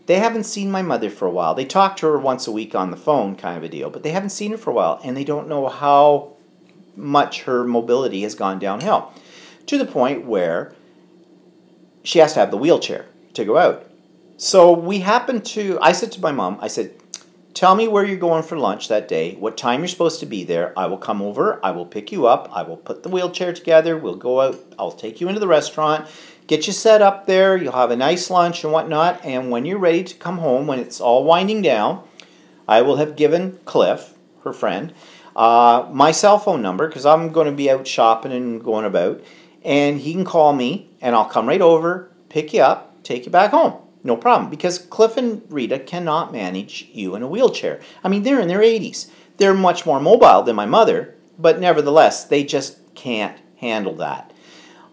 they haven't seen my mother for a while. They talk to her once a week on the phone kind of a deal, but they haven't seen her for a while, and they don't know how much her mobility has gone downhill to the point where she has to have the wheelchair to go out. So I said to my mom, I said, tell me where you're going for lunch that day, what time you're supposed to be there. I will come over, I will pick you up, I will put the wheelchair together, we'll go out, I'll take you into the restaurant, get you set up there, you'll have a nice lunch and whatnot, and when you're ready to come home, when it's all winding down, I will have given Cliff, her friend, my cell phone number, because I'm going to be out shopping and going about, and he can call me, and I'll come right over, pick you up, take you back home. No problem, because Cliff and Rita cannot manage you in a wheelchair. I mean, they're in their 80s. They're much more mobile than my mother, but nevertheless, they just can't handle that.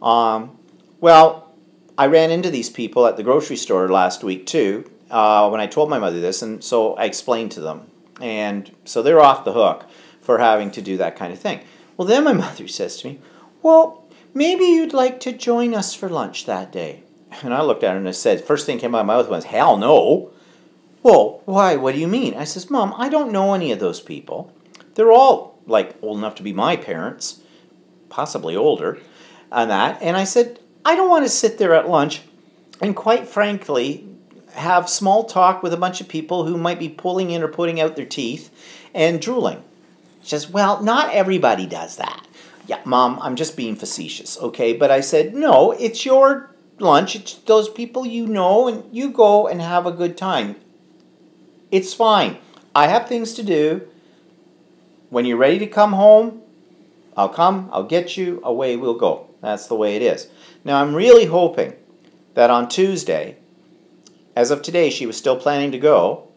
Well, I ran into these people at the grocery store last week, too, when I told my mother this, and so I explained to them. And so they're off the hook for having to do that kind of thing. Well, then my mother says to me, well, maybe you'd like to join us for lunch that day. And I looked at her and I said, first thing came out of my mouth was, hell no. Well, why? What do you mean? I says, Mom, I don't know any of those people. They're all, like, old enough to be my parents, possibly older, and that. And I said, I don't want to sit there at lunch and, quite frankly, have small talk with a bunch of people who might be pulling in or putting out their teeth and drooling. She says, well, not everybody does that. Yeah, Mom, I'm just being facetious, okay? But I said, no, it's your lunch, it's those people you know, and you go and have a good time. It's fine. I have things to do. When you're ready to come home, I'll come, I'll get you, away we'll go. That's the way it is. Now, I'm really hoping that on Tuesday, As of today, she was still planning to go.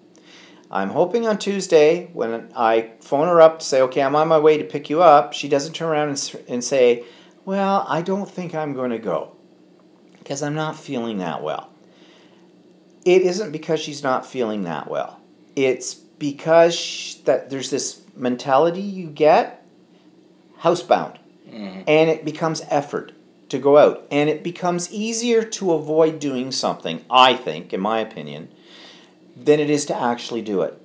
I'm hoping on Tuesday, when I phone her up to say, okay, I'm on my way to pick you up, she doesn't turn around and say, well, I don't think I'm going to go because I'm not feeling that well. It isn't because she's not feeling that well. It's because that there's this mentality you get, housebound, and it becomes effort to go out. And it becomes easier to avoid doing something, I think, in my opinion, than it is to actually do it.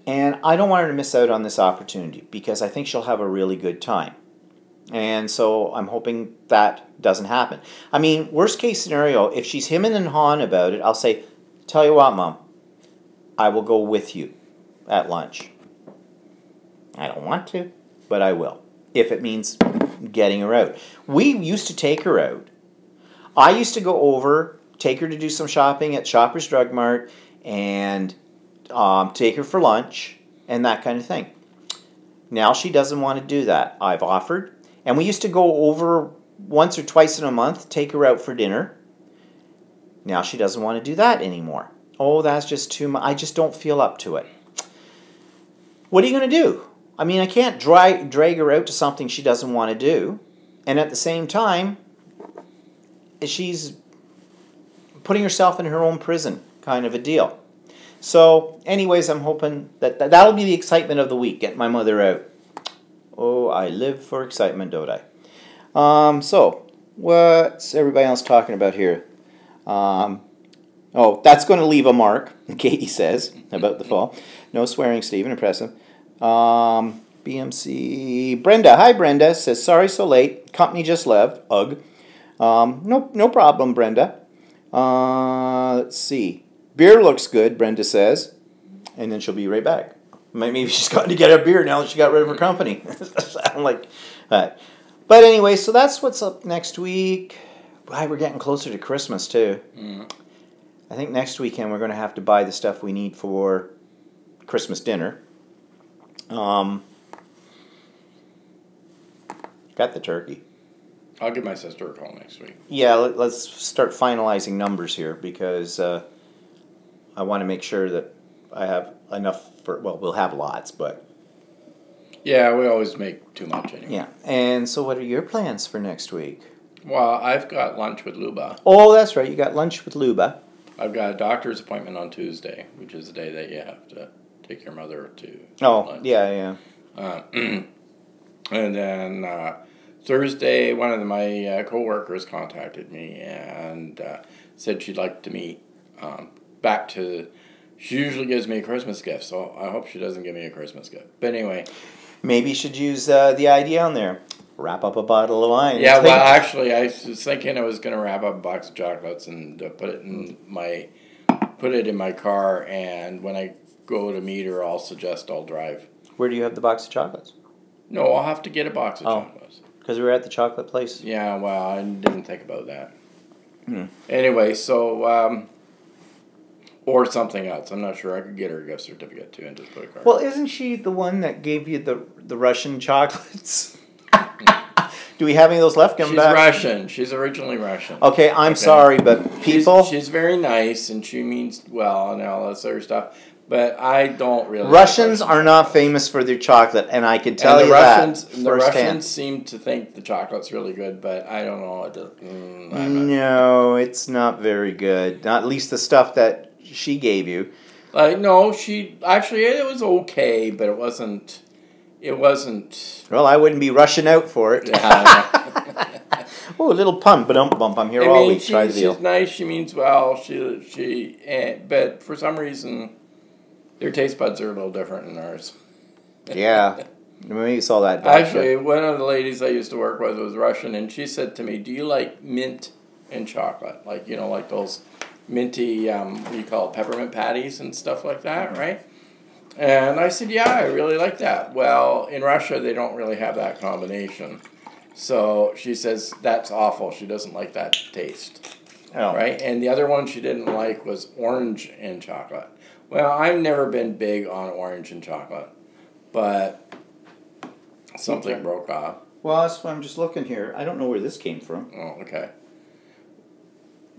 And I don't want her to miss out on this opportunity because I think she'll have a really good time. And so I'm hoping that doesn't happen. I mean, worst case scenario, if she's hemming and hawing about it, I'll say, tell you what, Mom, I will go with you at lunch. I don't want to, but I will, if it means getting her out. We used to take her out. I used to go over, take her to do some shopping at Shoppers Drug Mart, and take her for lunch, and that kind of thing. Now she doesn't want to do that. I've offered. And we used to go over once or twice in a month, take her out for dinner. Now she doesn't want to do that anymore. Oh, that's just too much. I just don't feel up to it. What are you going to do? I mean, I can't drag her out to something she doesn't want to do. And at the same time, she's putting herself in her own prison kind of a deal. So, anyways, I'm hoping that'll be the excitement of the week, get my mother out. Oh, I live for excitement, don't I? So, what's everybody else talking about here? Oh, that's going to leave a mark, Katie says, about the fall. No swearing, Stephen, impressive. BMC, Brenda, hi Brenda, says, sorry so late, company just left, ugh. No problem, Brenda. Let's see. Beer looks good, Brenda says. And then she'll be right back. Maybe she's gotten to get a beer now that she got rid of her company. I'm like, but anyway, so that's what's up next week. Boy, we're getting closer to Christmas too. I think next weekend we're going to have to buy the stuff we need for Christmas dinner. Got the turkey. I'll give my sister a call next week. Yeah, let's start finalizing numbers here because I want to make sure that I have enough for, well, we'll have lots, but... Yeah, we always make too much anyway. Yeah, and so what are your plans for next week? Well, I've got lunch with Luba. Oh, that's right, you got lunch with Luba. I've got a doctor's appointment on Tuesday, which is the day that you have to take your mother to lunch. Yeah. And then Thursday, one of my co-workers contacted me and said she'd like to meet back to... She usually gives me a Christmas gift, so I hope she doesn't give me a Christmas gift. But anyway... Maybe you should use the idea on there. Wrap up a bottle of wine. Yeah, well, actually, I was thinking I was going to wrap up a box of chocolates and put it in my car, and when I go to meet her, I'll suggest I'll drive. Where do you have the box of chocolates? No, I'll have to get a box of chocolates. Because we were at the chocolate place? Yeah, well, I didn't think about that. Anyway, so... or something else. I'm not sure. I could get her a gift certificate too and just put a card. Well, isn't she the one that gave you the Russian chocolates? Do we have any of those left? She's Russian. She's originally Russian. Okay, I'm sorry, but people... She's very nice, and she means well and all this other stuff, but I don't really... Russians are not famous for their chocolate, and I can tell you that The Russians seem to think the chocolate's really good, but I don't know. No, it's not very good. Not at least the stuff that she gave you. No, it was okay, but it wasn't. Well, I wouldn't be rushing out for it. Oh, a little pun, but bump. I'm here all week. Try the deal. She's nice. She means well. But for some reason, their taste buds are a little different than ours. Yeah, maybe you saw that. Actually, one of the ladies I used to work with was Russian, and she said to me, "Do you like mint and chocolate? Like those minty, what do you call it, peppermint patties and stuff like that, right?" And I said, yeah, I really like that. Well, in Russia, they don't really have that combination. So she says, that's awful. She doesn't like that taste. Oh. Right? And the other one she didn't like was orange and chocolate. Well, I've never been big on orange and chocolate. But something broke off. Well, that's why I'm just looking here. I don't know where this came from. Oh, okay.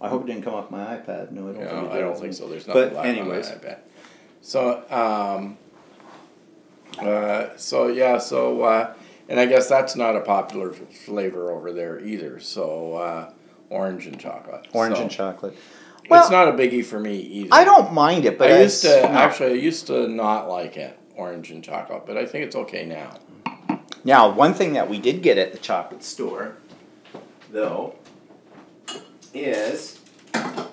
I hope it didn't come off my iPad. No, I don't think it did. I don't think so. There's nothing black anyways. on my iPad. So, and I guess that's not a popular flavor over there either. So, orange and chocolate. Orange and chocolate. Well, it's not a biggie for me either. I don't mind it, but I used to not like it, orange and chocolate, but I think it's okay now. Now, one thing that we did get at the chocolate store, though, is I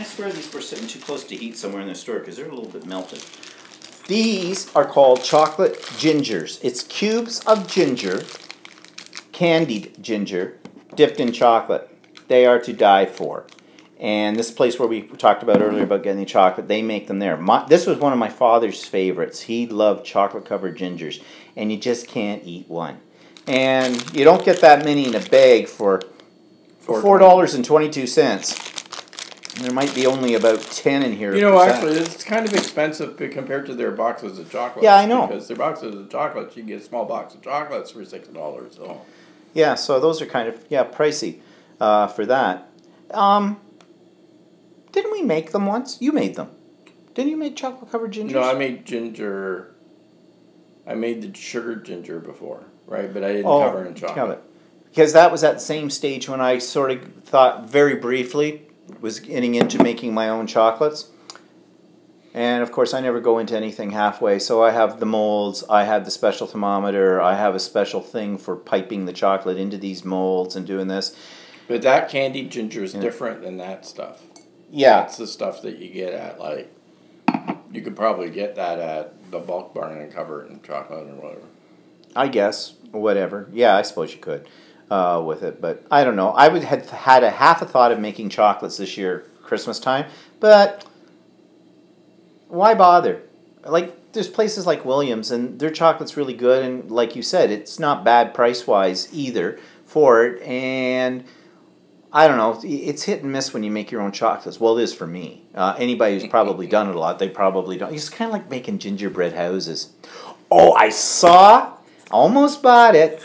swear these were sitting too close to heat somewhere in the store because they're a little bit melted. These are called chocolate gingers. It's cubes of ginger, candied ginger, dipped in chocolate. They are to die for. And this place where we talked about earlier about getting the chocolate, they make them there. This was one of my father's favorites. He loved chocolate-covered gingers, and you just can't eat one. And you don't get that many in a bag for $4.22. There might be only about 10 in here. You know, actually, it's kind of expensive compared to their boxes of chocolates. Yeah, I know. Because their boxes of chocolates, you get a small box of chocolates for $6. So. Yeah, so those are kind of, pricey for that. Didn't we make them once? You made them. Didn't you make chocolate-covered gingers? No, I made ginger. I made the sugar ginger before, right? But I didn't cover it in chocolate. Because that was at the same stage when I sort of thought very briefly was getting into making my own chocolates. And, of course, I never go into anything halfway. So I have the molds. I have the special thermometer. I have a special thing for piping the chocolate into these molds and doing this. But that candied ginger is different than that stuff. Yeah. That's the stuff that you get at, like, you could probably get that at the bulk barn and cover it in chocolate or whatever. I guess. Whatever. Yeah, I suppose you could with it. But I don't know. I would have had half a thought of making chocolates this year, Christmas time. But why bother? Like, there's places like Williams, and their chocolate's really good. And like you said, it's not bad price-wise either for it. And I don't know. It's hit and miss when you make your own chocolates. Well, it is for me. Anybody who's probably done it a lot, they probably don't. It's kind of like making gingerbread houses. Oh, I almost bought it.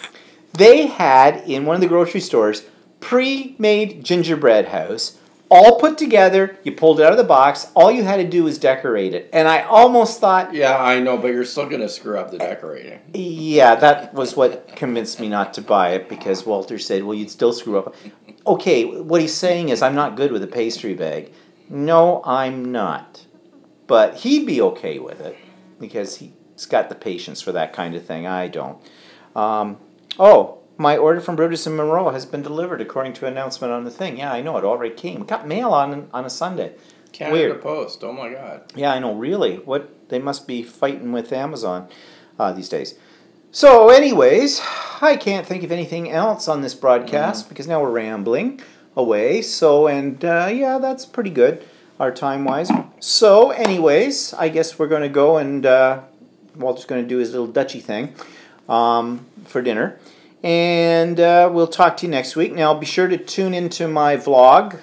They had, in one of the grocery stores, pre-made gingerbread house, all put together. You pulled it out of the box. All you had to do was decorate it. And I almost thought... Yeah, I know, but you're still going to screw up the decorating. Yeah, that was what convinced me not to buy it, because Walter said, well, you'd still screw up. Okay, what he's saying is I'm not good with a pastry bag. No, I'm not. But he'd be okay with it, because he's got the patience for that kind of thing. I don't. My order from Brutus and Monroe has been delivered according to an announcement on the thing. Yeah, I know, it already came. Got mail on a Sunday. Canada Weird. Post, oh my God. Yeah, I know, really. They must be fighting with Amazon these days. So anyways, I can't think of anything else on this broadcast because now we're rambling away. So, yeah, that's pretty good, our time-wise. So anyways, I guess we're going to go and Walter's going to do his little Dutchy thing for dinner. And we'll talk to you next week. Now, be sure to tune into my vlog.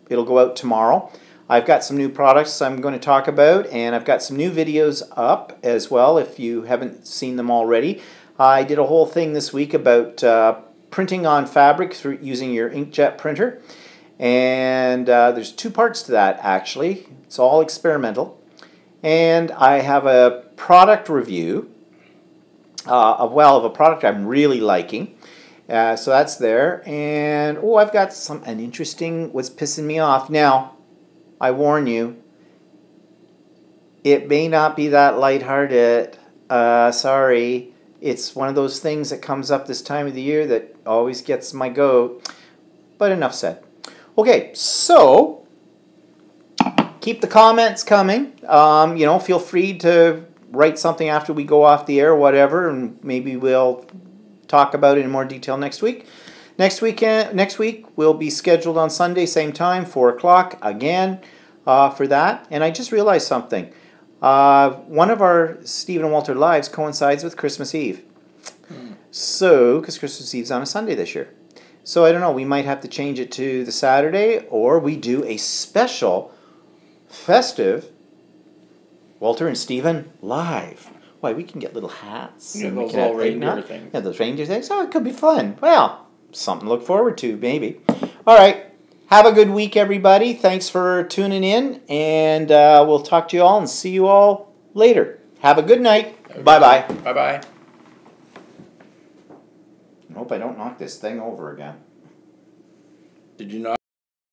It'll go out tomorrow. I've got some new products I'm going to talk about, and I've got some new videos up as well if you haven't seen them already. I did a whole thing this week about printing on fabric through using your inkjet printer. And there's two parts to that, actually. It's all experimental. And I have a product review of a product I'm really liking. So that's there. And, I've got an interesting, what's pissing me off. Now, I warn you, it may not be that lighthearted. Sorry. It's one of those things that comes up this time of the year that always gets my goat. But enough said. Okay, so keep the comments coming. Feel free to write something after we go off the air or whatever, and maybe we'll talk about it in more detail next week. Next week we'll be scheduled on Sunday, same time, 4 o'clock again for that. And I just realized something. One of our Steve and Walter Lives coincides with Christmas Eve. So, because Christmas Eve's on a Sunday this year. So I don't know, we might have to change it to the Saturday, or we do a special festive Walter and Stephen Live. Why, we can get little hats. Yeah, and those we can all reindeer things. Yeah, those reindeer things. Oh, it could be fun. Well, something to look forward to, maybe. All right. Have a good week, everybody. Thanks for tuning in, and we'll talk to you all and see you all later. Have a good night. Bye-bye. Bye-bye. I hope I don't knock this thing over again. Did you not?